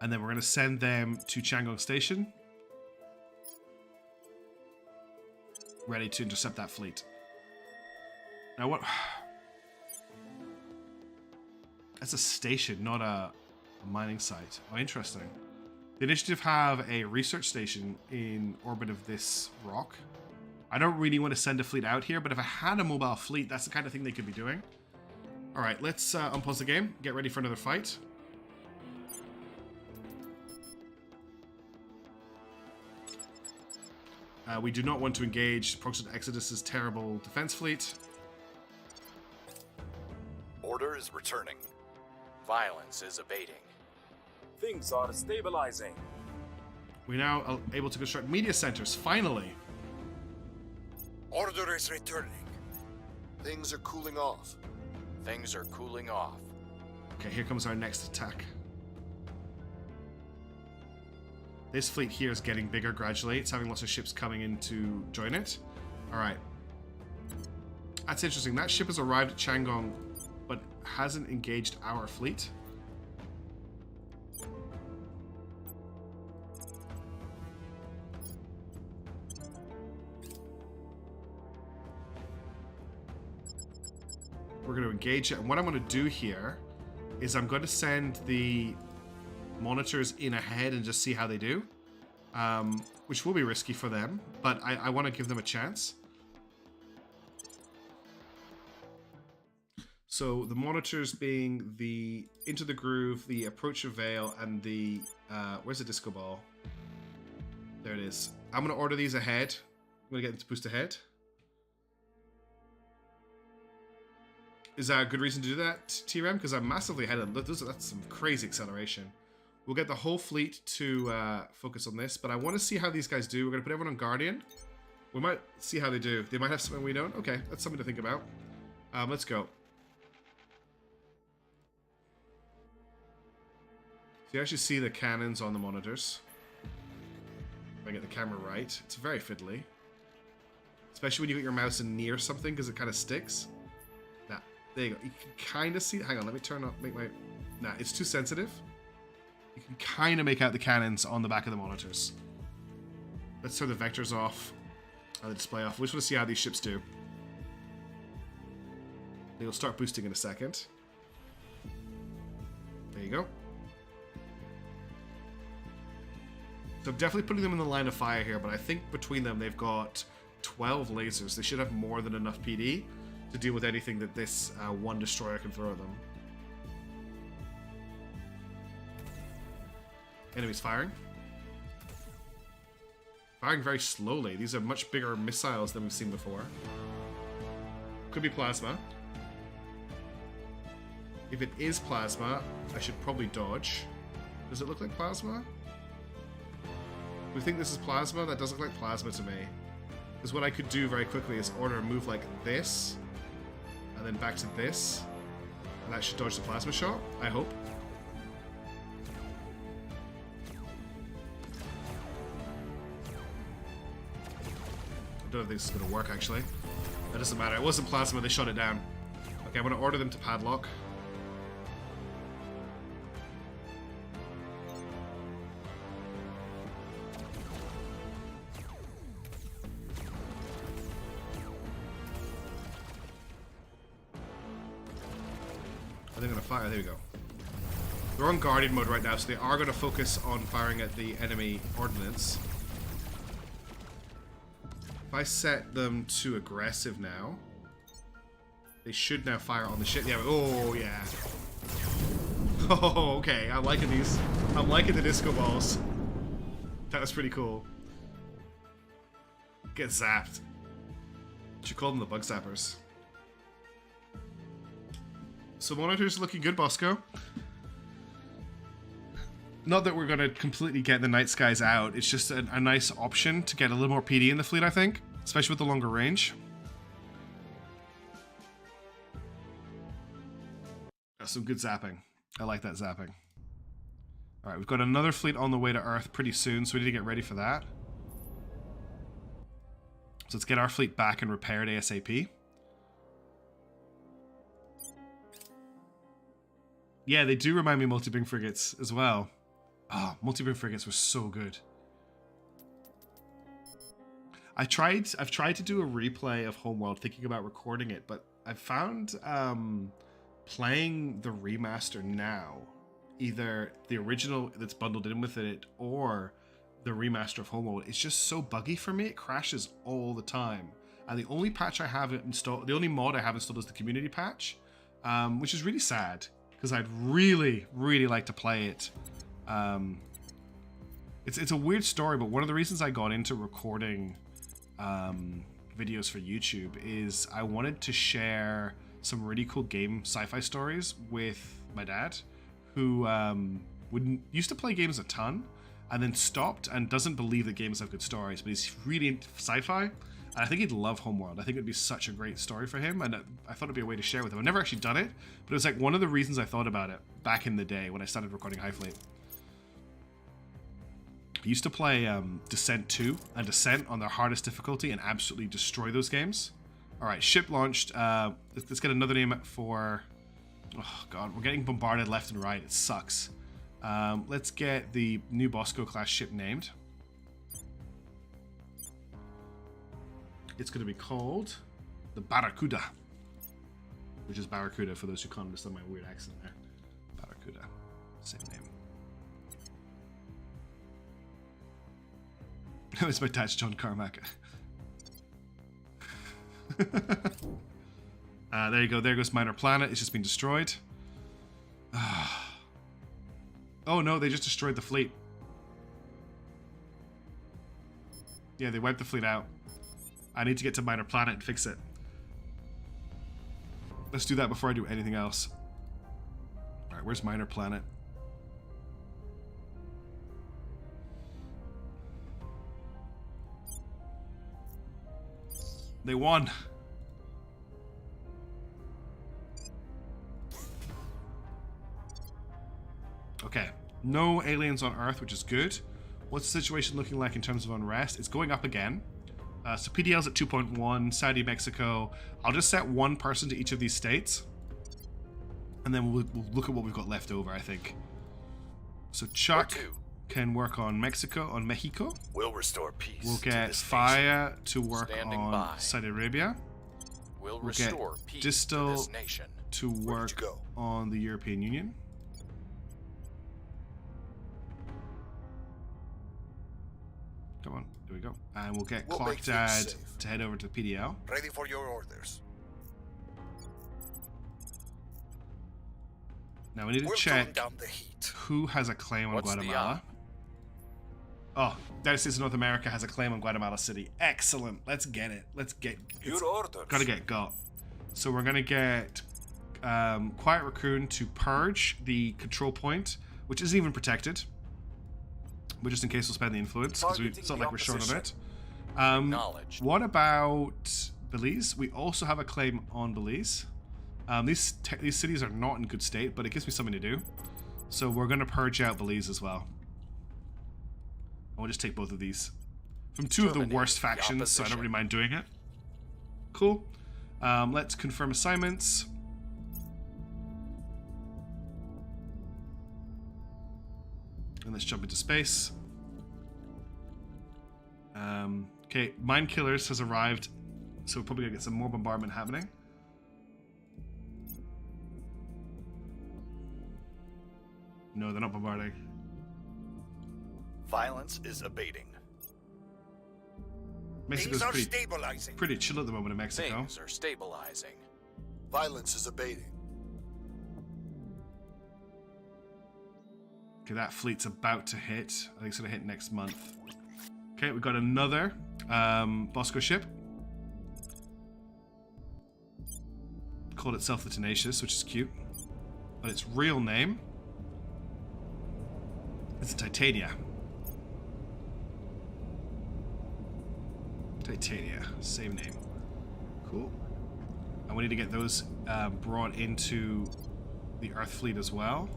And then we're going to send them to Chang'e Station. Ready to intercept that fleet. Now what... That's a station, not a mining site. Oh, interesting. The Initiative have a research station in orbit of this rock. I don't really want to send a fleet out here, but if I had a mobile fleet, that's the kind of thing they could be doing. All right, let's unpause the game, get ready for another fight. We do not want to engage Proximate Exodus's terrible defense fleet. Order is returning. Violence is abating. Things are stabilizing. We're now able to construct media centers, finally. Order is returning. Things are cooling off. Things are cooling off. Okay, here comes our next attack. This fleet here is getting bigger gradually. It's having lots of ships coming in to join it. All right. That's interesting. That ship has arrived at Chang'e, but hasn't engaged our fleet. going to engage it. And what I'm going to do here is I'm going to send the monitors in ahead and just see how they do. Which will be risky for them, but I want to give them a chance. So the monitors being the Into the Groove, the Approach of Veil, and the where's the disco ball? There it is. I'm going to order these ahead. I'm going to get them to boost ahead. Is that a good reason to do that, TRM? Because I'm massively ahead of them. That's some crazy acceleration. We'll get the whole fleet to focus on this, but I want to see how these guys do. We're going to put everyone on Guardian. We might see how they do. They might have something we don't. Okay, that's something to think about. Let's go. So you actually see the cannons on the monitors. If I get the camera right. It's very fiddly. Especially when you get your mouse in near something, because it kind of sticks. Nah, there you go. You can kind of see... Hang on, let me turn up, make my... Nah, it's too sensitive. You can kind of make out the cannons on the back of the monitors. Let's turn the vectors off and the display off. We just want to see how these ships do. They'll start boosting in a second. There you go. So I'm definitely putting them in the line of fire here, but I think between them they've got 12 lasers. They should have more than enough PD to deal with anything that this one destroyer can throw at them. Enemies firing. Firing very slowly. These are much bigger missiles than we've seen before. Could be plasma. If it is plasma, I should probably dodge. Does it look like plasma? We think this is plasma? That doesn't look like plasma to me. Because what I could do very quickly is order a move like this, and then back to this. And that should dodge the plasma shot, I hope. I don't think this is going to work, actually. That doesn't matter. It wasn't plasma. They shot it down. Okay, I'm going to order them to padlock. Are they going to fire? There we go. They're on Guardian mode right now, so they are going to focus on firing at the enemy ordnance. If I set them to aggressive now, they should now fire on the ship. Yeah. Oh, yeah. Oh, okay. I'm liking these. I'm liking the disco balls. That was pretty cool. Get zapped. Should call them the bug zappers. So monitors looking good, Bosco. Not that we're going to completely get the night skies out. It's just a nice option to get a little more PD in the fleet, I think. Especially with the longer range. That's some good zapping. I like that zapping. Alright, we've got another fleet on the way to Earth pretty soon, so we need to get ready for that. So let's get our fleet back and repaired ASAP. Yeah, they do remind me of multi-beam frigates as well. Oh, multi-beam frigates were so good. I've tried to do a replay of Homeworld, thinking about recording it, but I've found playing the remaster now, either the original that's bundled in with it or the remaster of Homeworld, it's just so buggy for me. It crashes all the time. And the only patch I have installed, the only mod I have installed is the community patch, which is really sad because I'd really, really like to play it. It's a weird story, but one of the reasons I got into recording videos for YouTube is I wanted to share some really cool game sci-fi stories with my dad, who used to play games a ton and then stopped and doesn't believe that games have good stories, but he's really into sci-fi, and I think he'd love Homeworld. I think it'd be such a great story for him, and I thought it'd be a way to share with him. I've never actually done it, but it was like one of the reasons I thought about it back in the day when I started recording High Fleet. I used to play Descent 2 and Descent on their hardest difficulty and absolutely destroy those games. Alright, ship launched. Let's get another name for... Oh god, we're getting bombarded left and right. It sucks. Let's get the new Bosco class ship named. It's going to be called the Barracuda. which is Barracuda for those who can't understand my weird accent there. Barracuda, same name. It's my dad, John Carmack. There you go. There goes Minor Planet. It's just been destroyed. Oh no, they just destroyed the fleet. Yeah, they wiped the fleet out. I need to get to Minor Planet and fix it. Let's do that before I do anything else. Alright, where's Minor Planet? They won. Okay, no aliens on Earth, which is good. What's the situation looking like in terms of unrest? It's going up again. So PDL's at 2.1, Saudi, Mexico. I'll just set one person to each of these states. And then we'll look at what we've got left over, I think. So Chuck can work on Mexico, We'll restore peace. We'll to get this Fire to work Standing on by. Saudi Arabia. We'll We'll get restore peace Distal to this nation. to work go? on the European Union. Come on, there we go. And we'll get We'll Clark make things Dad safe. to head over to the PDL. Ready for your orders. Now we need to We'll tone check down the heat. who has a claim on What's the Guatemala. Oh, United States of North America has a claim on Guatemala City. Excellent. Let's get it. Let's get. Your orders. Gotta get got. So we're gonna get Quiet Raccoon to purge the control point, which isn't even protected. But just in case we'll spend the influence, because it's not like we're short on it. Acknowledged. What about Belize? We also have a claim on Belize. These cities are not in good state, but it gives me something to do. So we're gonna purge out Belize as well. I'll just take both of these. From two of the Terminate worst the factions, so I don't opposition. really mind doing it. Cool. Let's confirm assignments. And let's jump into space. Okay, Mind Killers has arrived, so we're probably gonna get some more bombardment happening. No, they're not bombarding. Violence is abating. Mexico's Things are pretty, stabilizing. pretty chill at the moment in Mexico. Things are stabilizing. Violence is abating. Okay, that fleet's about to hit. I think it's gonna hit next month. Okay, we've got another Bosco ship. Called itself the Tenacious, which is cute. But its real name is the Titania. Titania, same name. Cool. And we need to get those brought into the Earth fleet as well.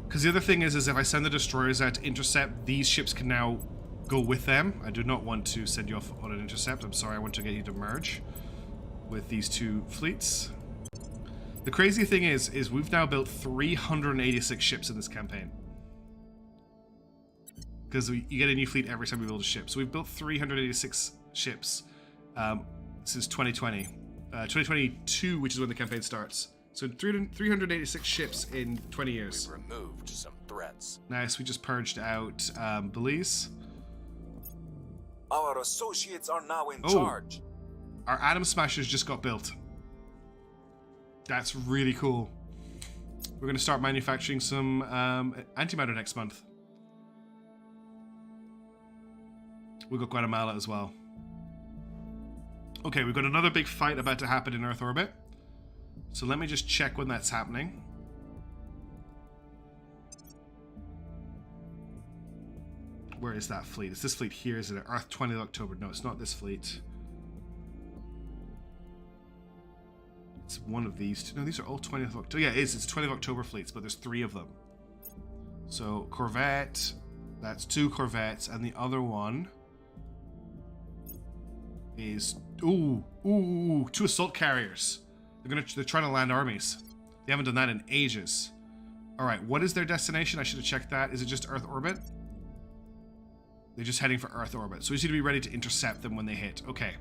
Because the other thing is if I send the destroyers out to intercept, these ships can now go with them. I do not want to send you off on an intercept. I'm sorry, I want to get you to merge with these two fleets. The crazy thing is we've now built 386 ships in this campaign. Because you get a new fleet every time we build a ship. So we've built 386 ships since 2020. 2022, which is when the campaign starts. So 386 ships in 20 years. We removed some threats. Nice, we just purged out Belize. Our associates are now in Oh. charge. Our Atom Smashers just got built. That's really cool. We're going to start manufacturing some antimatter next month. We've got Guatemala as well. Okay, we've got another big fight about to happen in Earth orbit. So let me just check when that's happening. Where is that fleet? Is this fleet here? Is it Earth 20th of October? No, it's not this fleet. It's one of these two. No, these are all 20th of October. Yeah, it is. It's 20th of October fleets, but there's 3 of them. So Corvette, that's 2 Corvettes, and the other one is 2 assault carriers. They're trying to land armies. They haven't done that in ages. All right, what is their destination? I should have checked that. Is it just Earth orbit? They're just heading for Earth orbit. So we just need to be ready to intercept them when they hit. Okay.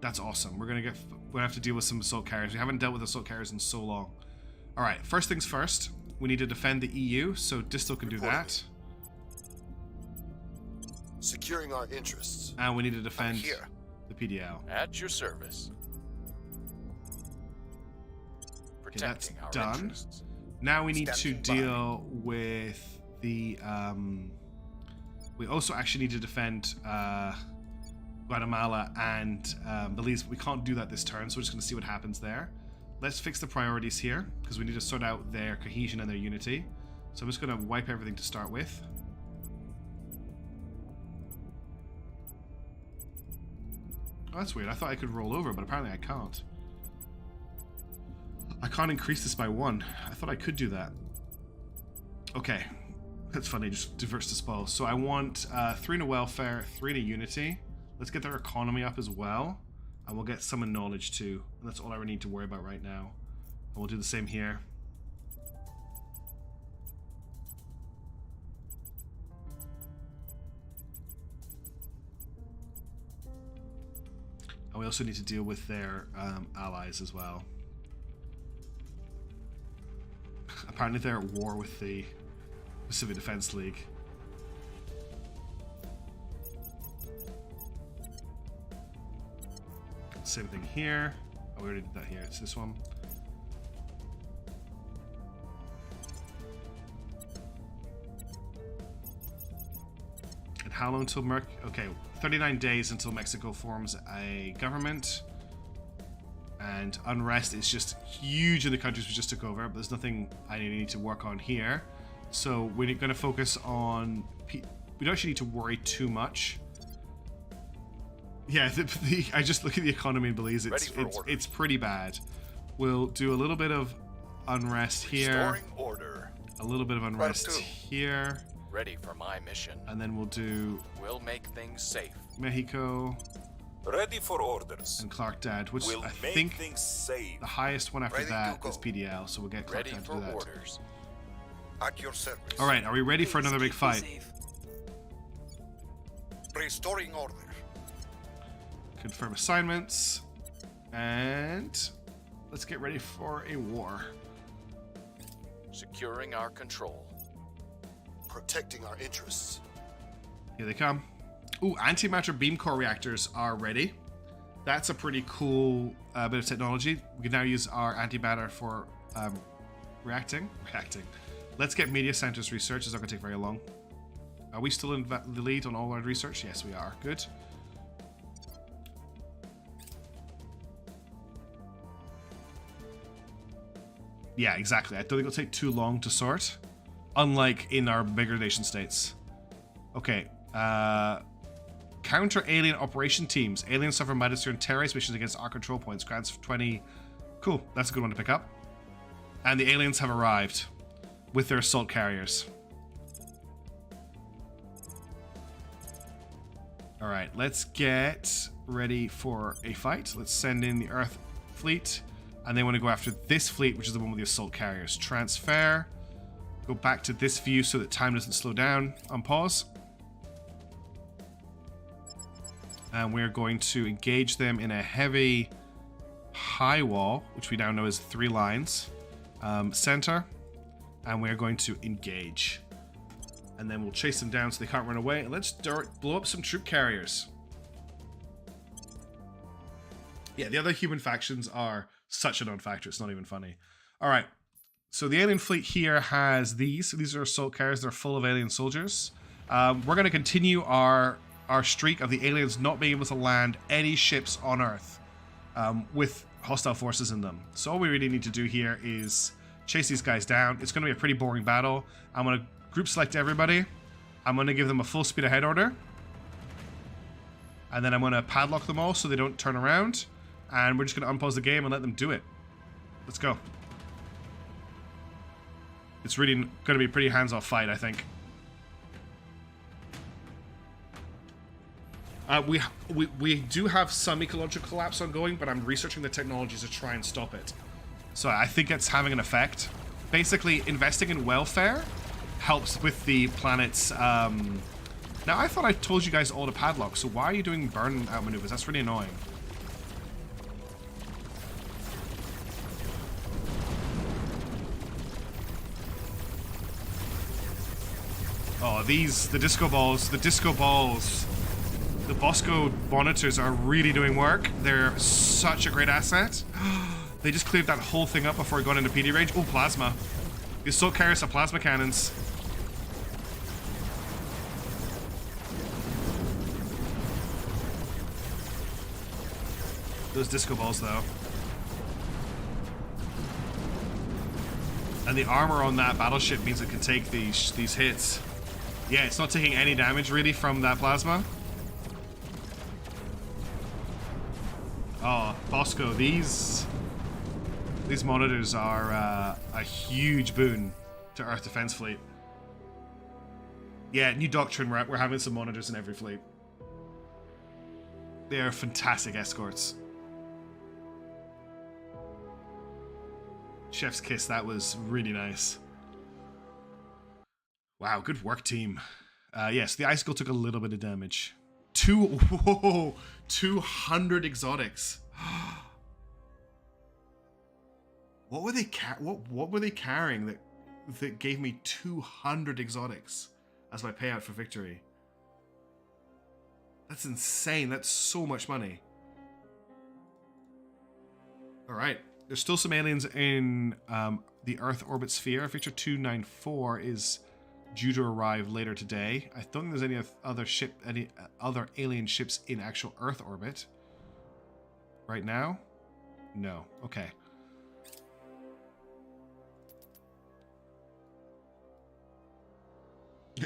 That's awesome. We're gonna have to deal with some assault carriers. We haven't dealt with assault carriers in so long. All right, first things first. We need to defend the EU, so Distal can do that. Securing our interests. And we need to defend here. the PDL. At your service. Okay, that's Protecting our done. interests. Now we need to Standing by. deal with the. We also actually need to defend Guatemala and Belize. We can't do that this turn, so we're just going to see what happens there. Let's fix the priorities here because we need to sort out their cohesion and their unity. So I'm just going to wipe everything to start with. Oh, that's weird. I thought I could roll over, but apparently I can't. I can't increase this by 1. I thought I could do that. Okay. That's funny, just diverts the spoils. So I want 3 to welfare, 3 to unity. Let's get their economy up as well. And we'll get some in knowledge too. And that's all I really need to worry about right now. And we'll do the same here. And we also need to deal with their allies as well. Apparently they're at war with the Pacific Defense League. Same thing here. Oh, we already did that here. It's this one. And how long until Okay, 39 days until Mexico forms a government. And unrest is just huge in the countries we just took over, but there's nothing I need to work on here. So we're going to focus on... We don't actually need to worry too much. Yeah, I just look at the economy in Belize. It's pretty bad. We'll do a little bit of unrest here. Restoring order. A little bit of unrest here. Ready for my mission. And then we'll do We'll make things safe. Mexico Ready for orders. and Clark Dad, which We'll I make think things safe. the highest one after Ready to that go. is PDL, so we'll get Clark Ready Dad to for do that. orders. At your service. All right, are we ready for another big fight? Restoring order. Confirm assignments, and let's get ready for a war. Securing our control. Protecting our interests. Here they come. Ooh, antimatter beam core reactors are ready. That's a pretty cool bit of technology. We can now use our antimatter for reacting. Let's get media centers research. It's not going to take very long. Are we still in the lead on all our research? Yes, we are. Good. Yeah, exactly. I don't think it'll take too long to sort. Unlike in our bigger nation states. Okay. Counter alien operation teams. Aliens suffer minus during terrorist missions against our control points. Grants 20. Cool. That's a good one to pick up. And the aliens have arrived with their assault carriers. Alright, let's get ready for a fight. Let's send in the Earth fleet. And they want to go after this fleet, which is the one with the assault carriers. Transfer. Go back to this view so that time doesn't slow down. On pause. And we're going to engage them in a heavy high wall, which we now know is 3 lines. Center. And we're going to engage. And then we'll chase them down so they can't run away. And let's blow up some troop carriers. Yeah, the other human factions are such a non-factor. It's not even funny. All right. So the alien fleet here has these. These are assault carriers. They're full of alien soldiers. We're going to continue our streak of the aliens not being able to land any ships on Earth with hostile forces in them. So all we really need to do here is chase these guys down. It's going to be a pretty boring battle. I'm going to group select everybody. I'm going to give them a full speed ahead order. And then I'm going to padlock them all so they don't turn around. And we're just going to unpause the game and let them do it. Let's go. It's really going to be a pretty hands-off fight, I think. We do have some ecological collapse ongoing, but I'm researching the technologies to try and stop it. So I think it's having an effect. Basically, investing in welfare helps with the planet's... Now, I thought I told you guys all to padlock, so why are you doing burn-out maneuvers? That's really annoying. Oh, the disco balls, the Bosco monitors are really doing work. They're such a great asset. They just cleared that whole thing up before it got into PD range. Oh, plasma. The assault carriers have plasma cannons. Those disco balls, though. And the armor on that battleship means it can take these hits. Yeah, it's not taking any damage, really, from that plasma. Oh, Bosco, these monitors are a huge boon to Earth Defense Fleet. Yeah, new doctrine, we're having some monitors in every fleet. They are fantastic escorts. Chef's kiss, that was really nice. Wow, good work, team. Yes, the icicle took a little bit of damage. 200 exotics. What were they carrying that gave me 200 exotics as my payout for victory? That's insane. That's so much money. All right. There's still some aliens in the Earth orbit sphere. Victor 294 is due to arrive later today. I don't think there's any other alien ships in actual Earth orbit right now. No. Okay.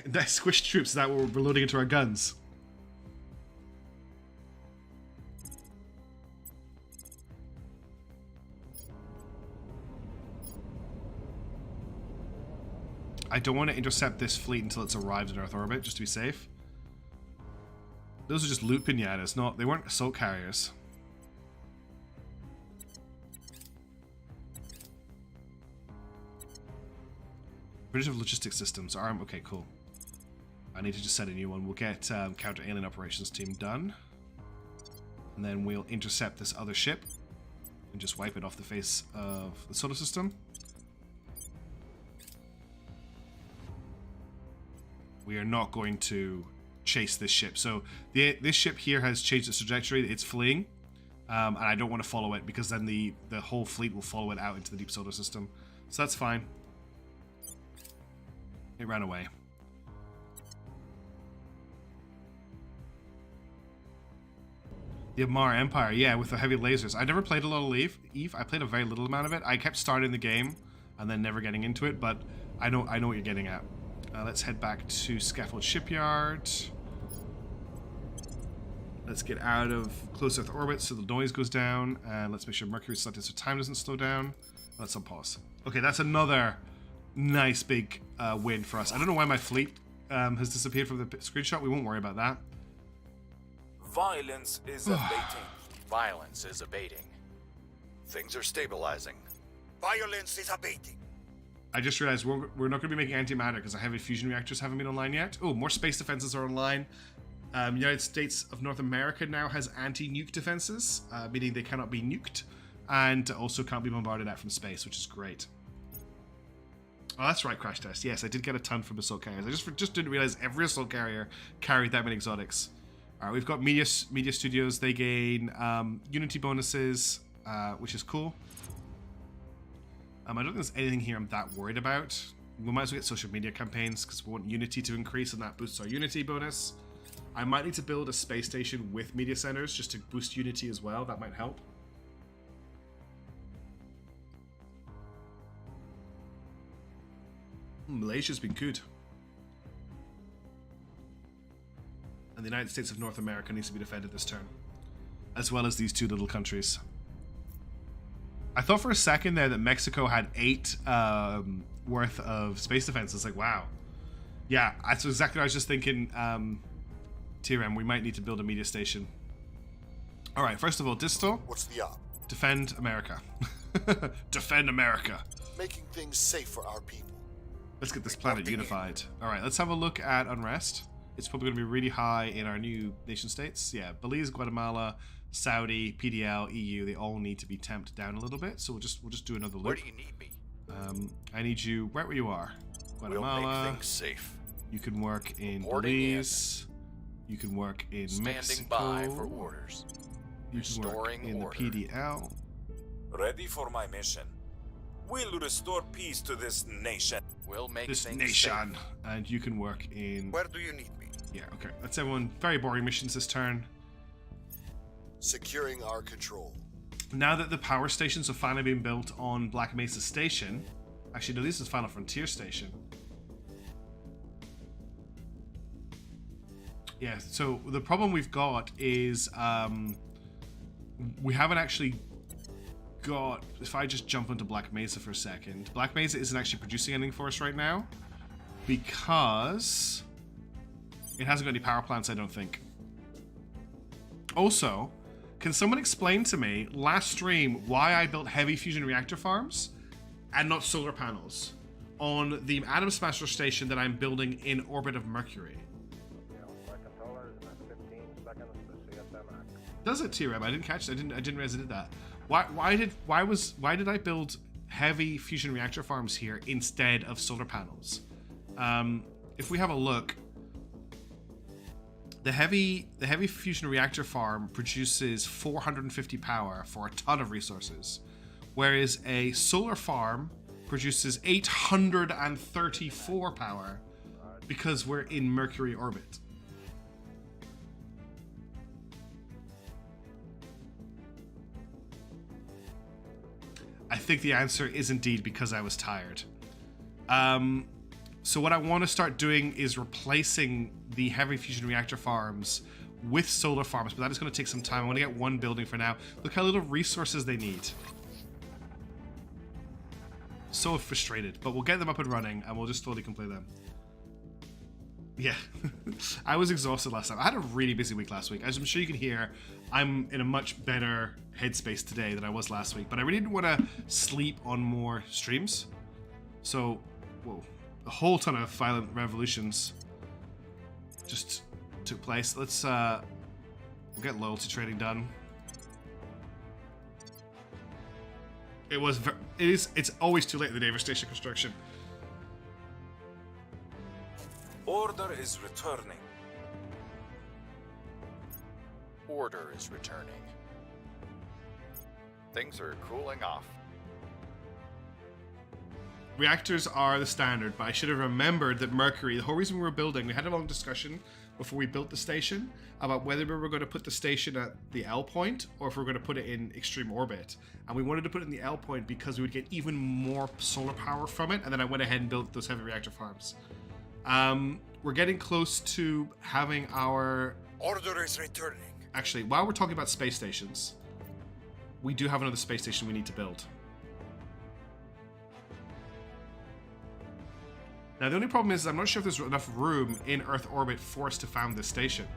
That squished troops that we're loading into our guns. I don't want to intercept this fleet until it's arrived in Earth orbit, just to be safe. Those are just loot pinatas, they weren't assault carriers. British of Logistics Systems, ARM, okay, cool. I need to just set a new one. We'll get counter-alien operations team done. And then we'll intercept this other ship and just wipe it off the face of the solar system. We are not going to chase this ship. So this ship here has changed its trajectory. It's fleeing. And I don't want to follow it because then the whole fleet will follow it out into the deep solar system. So that's fine. It ran away. The Amar Empire, yeah, with the heavy lasers. I never played a lot of Eve. I played a very little amount of it. I kept starting the game and then never getting into it, but I know what you're getting at. Let's head back to Scaffold Shipyard. Let's get out of close Earth orbit so the noise goes down. And let's make sure Mercury's selected so time doesn't slow down. Let's unpause. Okay, that's another nice big win for us. I don't know why my fleet has disappeared from the screenshot. We won't worry about that. Violence is abating. Violence is abating. Things are stabilizing. Violence is abating. I just realized we're not going to be making antimatter because our heavy fusion reactors haven't been online yet. Oh, more space defenses are online. United States of North America now has anti-nuke defenses, meaning they cannot be nuked, and also can't be bombarded out from space, which is great. Oh, that's right, Crash Test. Yes, I did get a ton from assault carriers. I just didn't realize every assault carrier carried that many exotics. All right, we've got media studios. They gain Unity bonuses, which is cool. I don't think there's anything here I'm that worried about. We might as well get social media campaigns because we want Unity to increase and that boosts our Unity bonus. I might need to build a space station with media centers just to boost Unity as well. That might help. Malaysia's been good. And the United States of North America needs to be defended this turn. As well as these two little countries. I thought for a second there that Mexico had 8 worth of space defenses. Like, wow. Yeah, that's exactly what I was just thinking. TRM, we might need to build a media station. All right, first of all, Distal. What's the op? Defend America. Defend America. Making things safe for our people. Let's get this planet unified. All right, let's have a look at unrest. It's probably going to be really high in our new nation states. Yeah, Belize, Guatemala, Saudi, PDL, EU, they all need to be tamped down a little bit. So we'll just do another loop. Where do you need me? I need you right where you are. Guatemala. We'll make things safe. You can work in Boarding Belize. You can work in Standing Mexico. by for orders. You can work Restoring in order. the PDL. Ready for my mission. We'll restore peace to this nation. We'll make This things nation. And you can work in... Where do you need me? Yeah, okay. That's everyone. Very boring missions this turn. Securing our control. Now that the power stations have finally been built on Black Mesa Station... Actually, no, this is Final Frontier Station. Yeah, so the problem we've got is... we haven't actually got... If I just jump into Black Mesa for a second... Black Mesa isn't actually producing anything for us right now. Because... it hasn't got any power plants, I don't think. Also... Can someone explain to me, last stream, why I built heavy fusion reactor farms and not solar panels on the Atom Smasher station that I'm building in orbit of Mercury? Does it, T-Reb? I didn't catch it. I didn't realize it did that. Why did I build heavy fusion reactor farms here instead of solar panels? If we have a look, the heavy fusion reactor farm produces 450 power for a ton of resources, whereas a solar farm produces 834 power because we're in Mercury orbit. I think the answer is indeed because I was tired. So what I want to start doing is replacing the heavy fusion reactor farms with solar farms, but that is going to take some time. I want to get one building for now. Look how little resources they need. So frustrated, but we'll get them up and running and we'll just slowly complete them. Yeah, I was exhausted last time. I had a really busy week last week. As I'm sure you can hear, I'm in a much better headspace today than I was last week, but I really didn't want to sleep on more streams. So, whoa, a whole ton of violent revolutions just took place. Let's we'll get loyalty trading done. It's always too late in the day for station construction. Order is returning. Order is returning. Things are cooling off. Reactors are the standard, but I should have remembered that Mercury, the whole reason we were building, we had a long discussion before we built the station about whether we were going to put the station at the L point or if we were going to put it in extreme orbit. And we wanted to put it in the L point because we would get even more solar power from it, and then I went ahead and built those heavy reactor farms. We're getting close to having our... Order is returning. Actually, while we're talking about space stations, we do have another space station we need to build. Now, the only problem is I'm not sure if there's enough room in Earth orbit for us to found this station.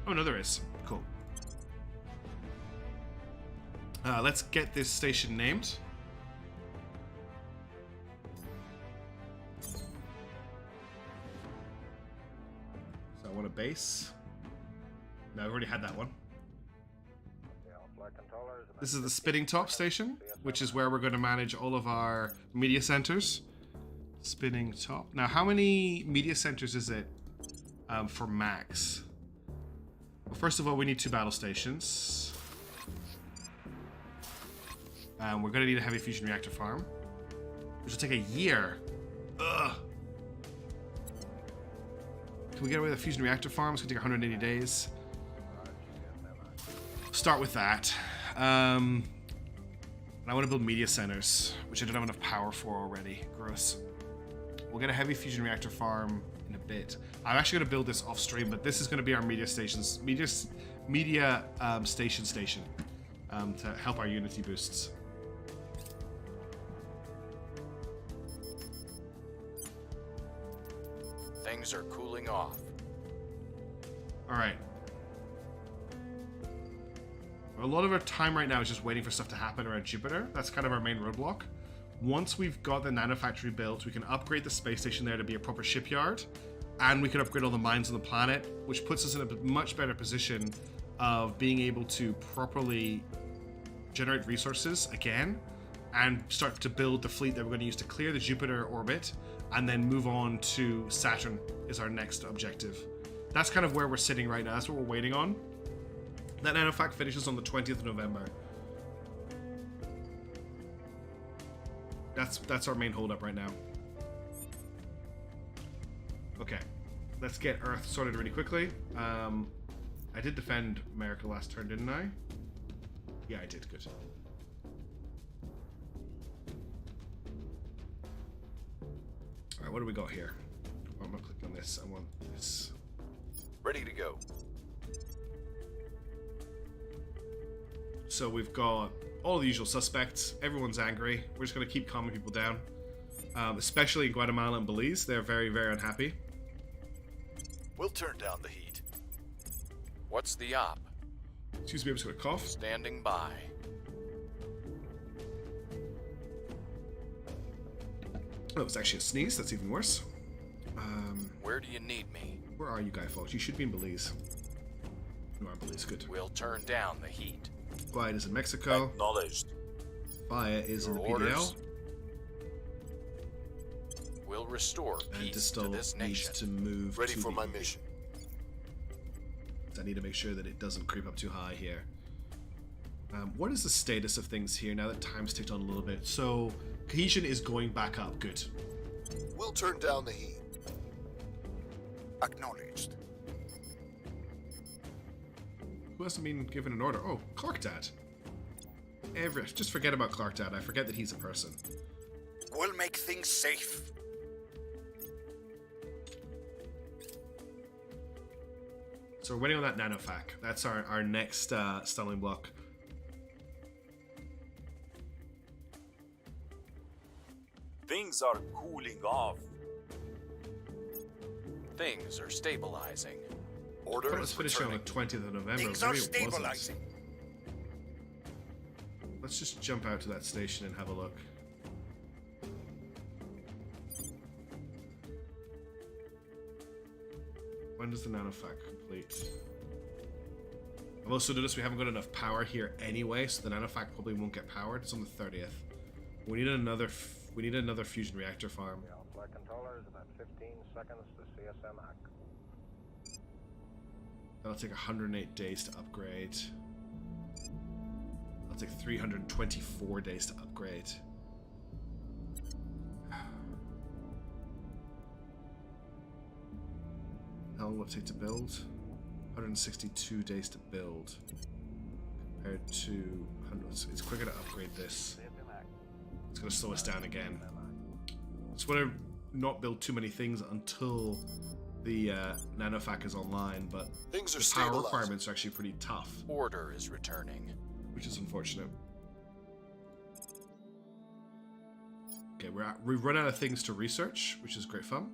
Oh, no, there is. Cool. Let's get this station named. So I want a base. No, I've already had that one. This is the Spinning Top station, which is where we're going to manage all of our media centers. Spinning Top. Now, how many media centers is it for max? Well, first of all, we need 2 battle stations. We're going to need a heavy fusion reactor farm, which will take a year. Ugh. Can we get away with a fusion reactor farm? It's going to take 180 days. Start with that. And I want to build media centers, which I don't have enough power for already. Gross. We'll get a heavy fusion reactor farm in a bit. I'm actually going to build this off stream, but this is going to be our media stations, media station to help our Unity boosts. Things are cooling off. All right. A lot of our time right now is just waiting for stuff to happen around Jupiter. That's kind of our main roadblock. Once we've got the nanofactory built, we can upgrade the space station there to be a proper shipyard, and we can upgrade all the mines on the planet, which puts us in a much better position of being able to properly generate resources again and start to build the fleet that we're going to use to clear the Jupiter orbit, and then move on to Saturn is our next objective. That's kind of where we're sitting right now. That's what we're waiting on. That nanofac finishes on the 20th of November. That's our main holdup right now. Okay, let's get Earth sorted really quickly. I did defend America last turn, didn't I? Yeah, I did. Good. All right, what do we got here? Oh, I'm gonna click on this. I want this. Ready to go. So we've got all the usual suspects. Everyone's angry. We're just going to keep calming people down. Especially in Guatemala and Belize. They're very, very unhappy. We'll turn down the heat. What's the op? Excuse me, I'm just going to cough. Standing by. Oh, it's actually a sneeze. That's even worse. Where do you need me? Where are you, Guy Fawkes? You should be in Belize. You are in Belize. Good. We'll turn down the heat. Quiet is in Mexico. Acknowledged. Fire is in the Your PDL. orders? We'll restore And peace to Distal this needs nation. to move Ready to for the my EV. mission. I need to make sure that it doesn't creep up too high here. What is the status of things here now that time's ticked on a little bit? So, cohesion is going back up. Good. We'll turn down the heat. Acknowledged. Who hasn't been given an order? Oh, Clark Dad. Just forget about Clark Dad. I forget that he's a person. We'll make things safe. So we're waiting on that nanofac. That's our next stumbling block. Things are cooling off. Things are stabilizing. Order Let's is finish on the returning. 20th of November. Things are Maybe it wasn't. stabilizing. Let's just jump out to that station and have a look. When does the nanofac complete? I've also noticed we haven't got enough power here anyway, so the nanofac probably won't get powered. It's on the 30th. We need another fusion reactor farm. Flight controllers, about 15 seconds to CSM hack. That'll take 108 days to upgrade. That'll take 324 days to upgrade. How long will it take to build? 162 days to build. Compared to 100. It's quicker to upgrade this. It's going to slow us down again. Just want to not build too many things until the nanofac is online, but Things are the power stabilizing. requirements are actually pretty tough, Order is returning. which is unfortunate. Okay, we've run out of things to research, which is great fun.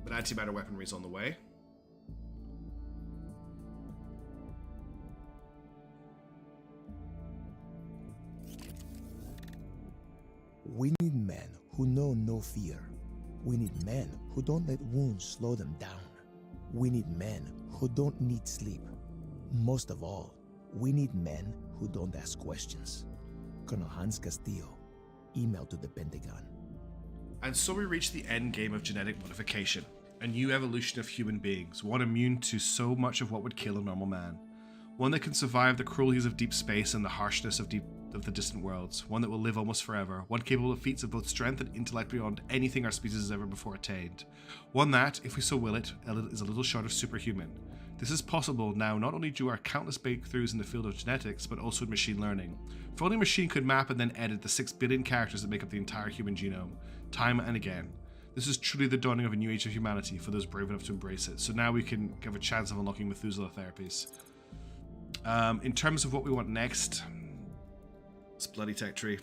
But antimatter weaponry is on the way. We need men who know no fear. We need men who don't let wounds slow them down. We need men who don't need sleep. Most of all, we need men who don't ask questions. Colonel Hans Castillo, email to the Pentagon. And so we reach the end game of genetic modification, a new evolution of human beings, one immune to so much of what would kill a normal man. One that can survive the cruelties of deep space and the harshness of the distant worlds, one that will live almost forever, one capable of feats of both strength and intellect beyond anything our species has ever before attained. One that, if we so will it, is a little short of superhuman. This is possible now not only due to our countless breakthroughs in the field of genetics, but also in machine learning. If only a machine could map and then edit the 6 billion characters that make up the entire human genome, time and again. This is truly the dawning of a new age of humanity for those brave enough to embrace it. So now we can have a chance of unlocking Methuselah therapies. In terms of what we want next, it's bloody tech tree.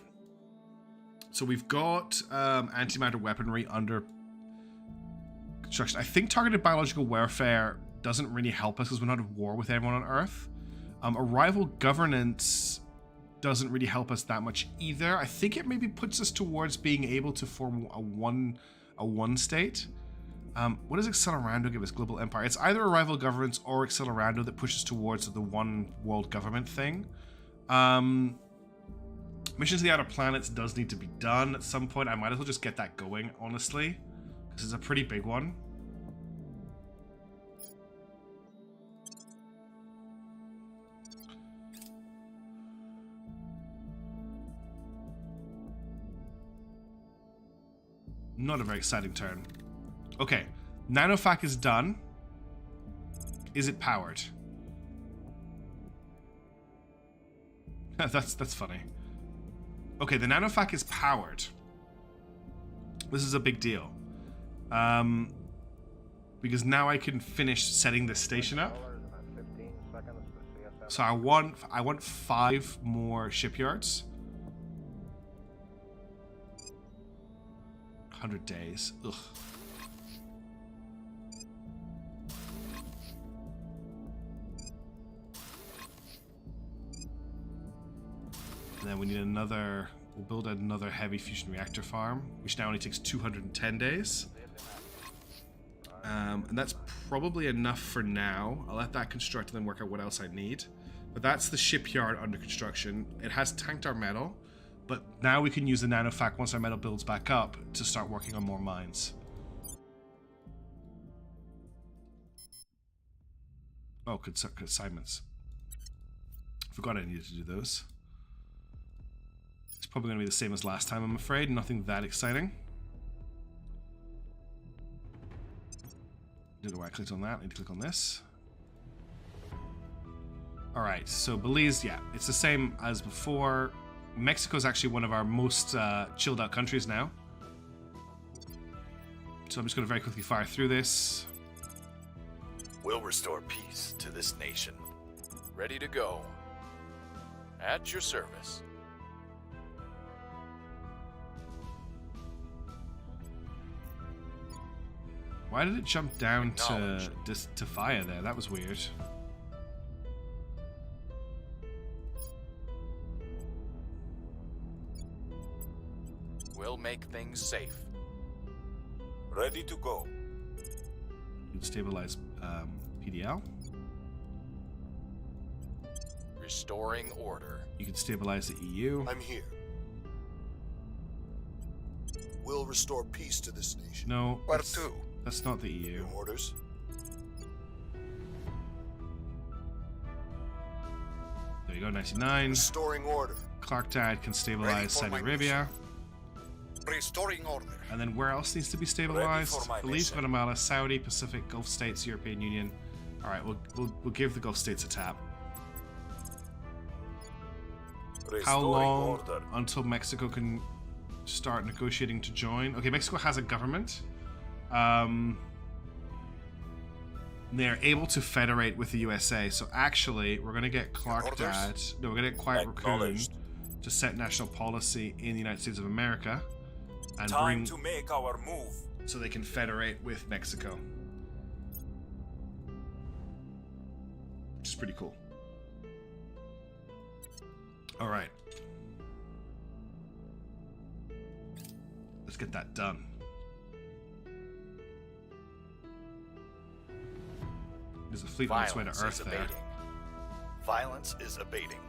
So we've got antimatter weaponry under construction. I think targeted biological warfare doesn't really help us because we're not at war with everyone on Earth. Arrival governance doesn't really help us that much either. I think it maybe puts us towards being able to form a one state. What does Accelerando give us? Global Empire. It's either Arrival governance or Accelerando that pushes towards the one world government thing. Mission to the Outer Planets does need to be done at some point. I might as well just get that going, honestly, because it's a pretty big one. Not a very exciting turn. Okay, Nanofac is done. Is it powered? That's funny. Okay, the Nanofac is powered. This is a big deal. Because now I can finish setting this station up. So I want 5 more shipyards. 100 days. Ugh. And then we need another... We'll build another heavy fusion reactor farm, which now only takes 210 days. And that's probably enough for now. I'll let that construct and then work out what else I need. But that's the shipyard under construction. It has tanked our metal. But now we can use the Nanofac once our metal builds back up to start working on more mines. Oh, consignments. Forgot I needed to do those. It's probably going to be the same as last time, I'm afraid. Nothing that exciting. Didn't know why I clicked on that. I need to click on this. Alright, so Belize, yeah, it's the same as before. Mexico is actually one of our most chilled out countries now. So I'm just going to very quickly fire through this. We'll restore peace to this nation. Ready to go. At your service. Why did it jump down to fire there? That was weird. We'll make things safe. Ready to go. You can stabilize PDL. Restoring order. You can stabilize the EU. I'm here. We'll restore peace to this nation. No, Where to? that's not the EU. Your orders? There you go, 99. Restoring order. Clark Dad can stabilize for Saudi my Arabia. Restoring order. And then where else needs to be stabilized? for my Belize, mission. Guatemala, Saudi, Pacific, Gulf States, European Union. All right, we'll give the Gulf States a tap. How Restoring long order. until Mexico can start negotiating to join? Okay, Mexico has a government. They're able to federate with the USA. So actually, we're gonna get Clark Dad. No, we're gonna get Quiet Raccoon Acknowledged. to set national policy in the United States of America and Time bring to make our move. so they can federate with Mexico, which is pretty cool. All right, let's get that done. There's a fleet on its way to Violence Earth is there. abating. Violence is abating.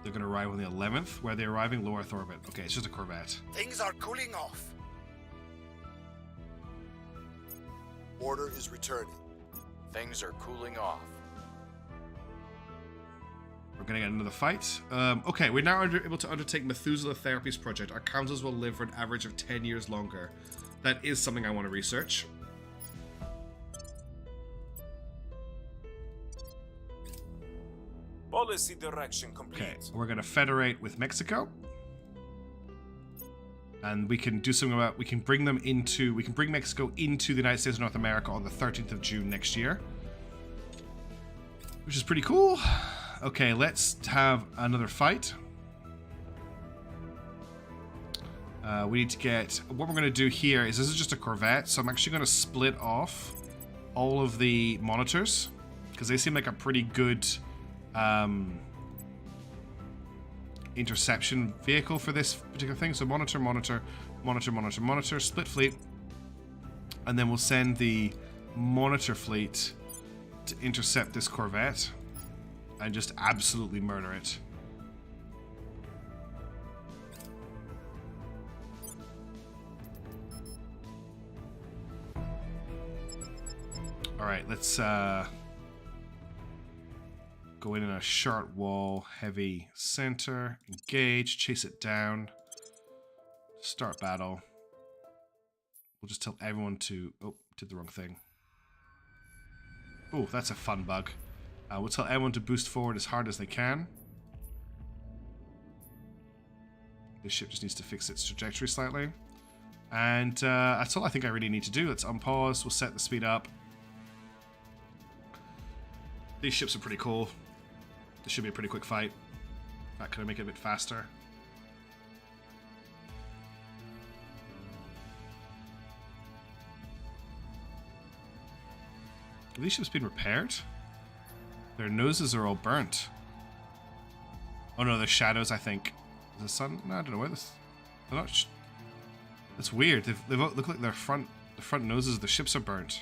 They're going to arrive on the 11th. Where are they arriving? Low Earth orbit. Okay, it's just a Corvette. Things are cooling off. Order is returning. Things are cooling off. We're going to get another fight. Okay, we're now able to undertake Methuselah Therapies Project. Our councils will live for an average of 10 years longer. That is something I want to research. Policy direction complete. Okay, we're going to federate with Mexico. And we can do something about, we can bring Mexico into the United States of North America on the 13th of June next year. Which is pretty cool. Okay, let's have another fight. We need to get, what we're going to do here is, this is just a Corvette, so I'm actually going to split off all of the monitors, because they seem like a pretty good interception vehicle for this particular thing. So monitor, split fleet, and then we'll send the monitor fleet to intercept this Corvette and just absolutely murder it. Alright, let's go in a short wall, heavy center, engage, chase it down, start battle. We'll just tell everyone to... Oh, did the wrong thing. Oh, that's a fun bug. We'll tell everyone to boost forward as hard as they can. This ship just needs to fix its trajectory slightly. And that's all I think I really need to do. Let's unpause. We'll set the speed up. These ships are pretty cool. This should be a pretty quick fight. That could make it a bit faster. Have these ships been repaired? Their noses are all burnt. Oh no, they're shadows, I think. Is the sun? No, I don't know where this... They're not... It's weird. They look like the front noses of the ships are burnt.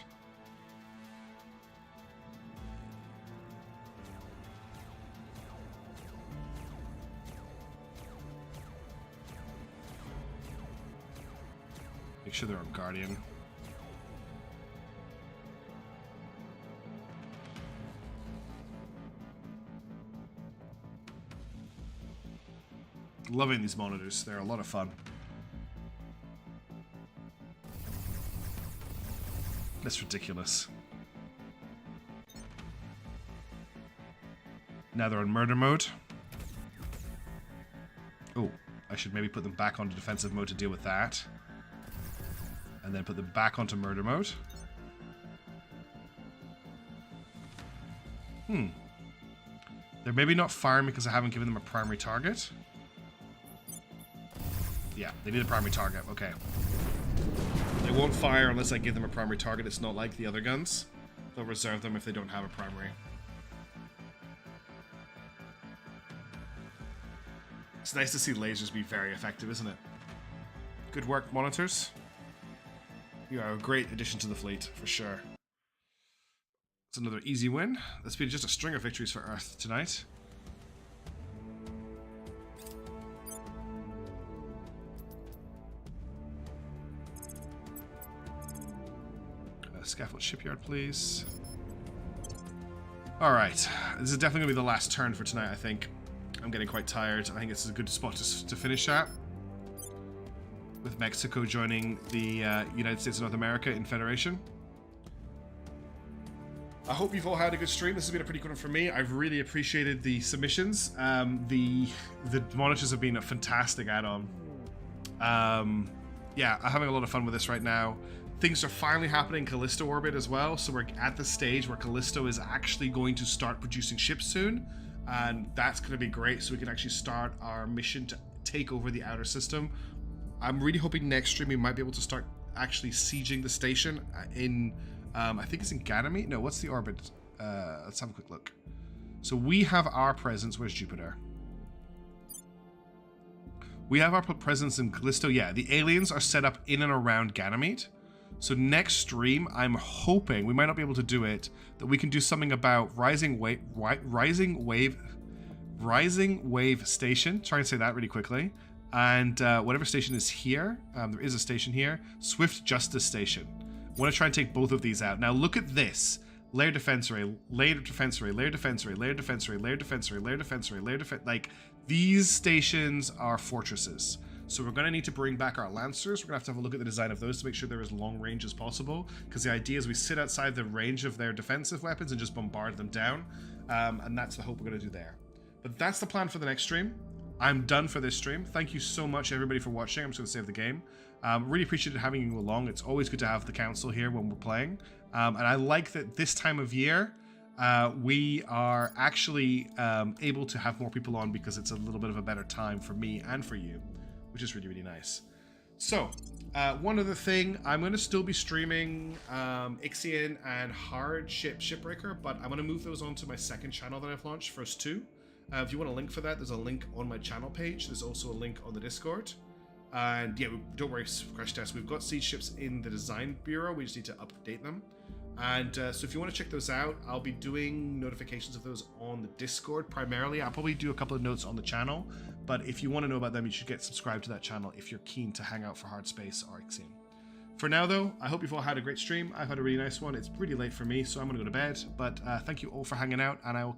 Make sure they're on Guardian. Loving these monitors. They're a lot of fun. That's ridiculous. Now they're on murder mode. Oh, I should maybe put them back onto defensive mode to deal with that. And then put them back onto murder mode. They're maybe not firing because I haven't given them a primary target. Yeah, they need a primary target. Okay. They won't fire unless I give them a primary target. It's not like the other guns. They'll reserve them if they don't have a primary. It's nice to see lasers be very effective, isn't it? Good work, monitors. You are a great addition to the fleet, for sure. It's another easy win. That's been just a string of victories for Earth tonight. Scaffold shipyard, please. Alright, this is definitely going to be the last turn for tonight, I think. I'm getting quite tired. I think this is a good spot to finish at. With Mexico joining the United States of North America in Federation. I hope you've all had a good stream. This has been a pretty good one for me. I've really appreciated the submissions. The monitors have been a fantastic add-on. Yeah, I'm having a lot of fun with this right now. Things are finally happening in Callisto orbit as well, so we're at the stage where Callisto is actually going to start producing ships soon, and that's going to be great, so we can actually start our mission to take over the outer system. I'm really hoping next stream we might be able to start actually sieging the station in, I think it's in Ganymede? No, what's the orbit? Let's have a quick look. So we have our presence, where's Jupiter? We have our presence in Callisto, yeah, the aliens are set up in and around Ganymede. So next stream, I'm hoping, we might not be able to do it, that we can do something about Rising Wave Station. Try and say that really quickly. And whatever station is here, there is a station here, Swift Justice Station. I want to try and take both of these out. Now look at this. Layer defense array, layer defense array, layer defense array, layer defense array, layer defense array, layer defense array, layer defense. Like, these stations are fortresses. So we're going to need to bring back our Lancers. We're going to have a look at the design of those to make sure they're as long range as possible. Because the idea is we sit outside the range of their defensive weapons and just bombard them down. And that's the hope we're going to do there. But that's the plan for the next stream. I'm done for this stream. Thank you so much, everybody, for watching. I'm just going to save the game. Really appreciated having you along. It's always good to have the council here when we're playing. And I like that this time of year, we are actually able to have more people on because it's a little bit of a better time for me and for you, which is really, really nice. So, one other thing, I'm going to still be streaming Ixion and Hard Shipbreaker, but I'm going to move those onto my second channel that I've launched, First 2. If you want a link for that, there's a link on my channel page. There's also a link on the Discord. And yeah, don't worry, Crash Test. We've got siege ships in the design bureau. We just need to update them. And so if you want to check those out, I'll be doing notifications of those on the Discord primarily. I'll probably do a couple of notes on the channel. But if you want to know about them, you should get subscribed to that channel if you're keen to hang out for Hard Space or Ixion. For now, though, I hope you've all had a great stream. I've had a really nice one. It's pretty late for me, so I'm going to go to bed. But thank you all for hanging out, and I will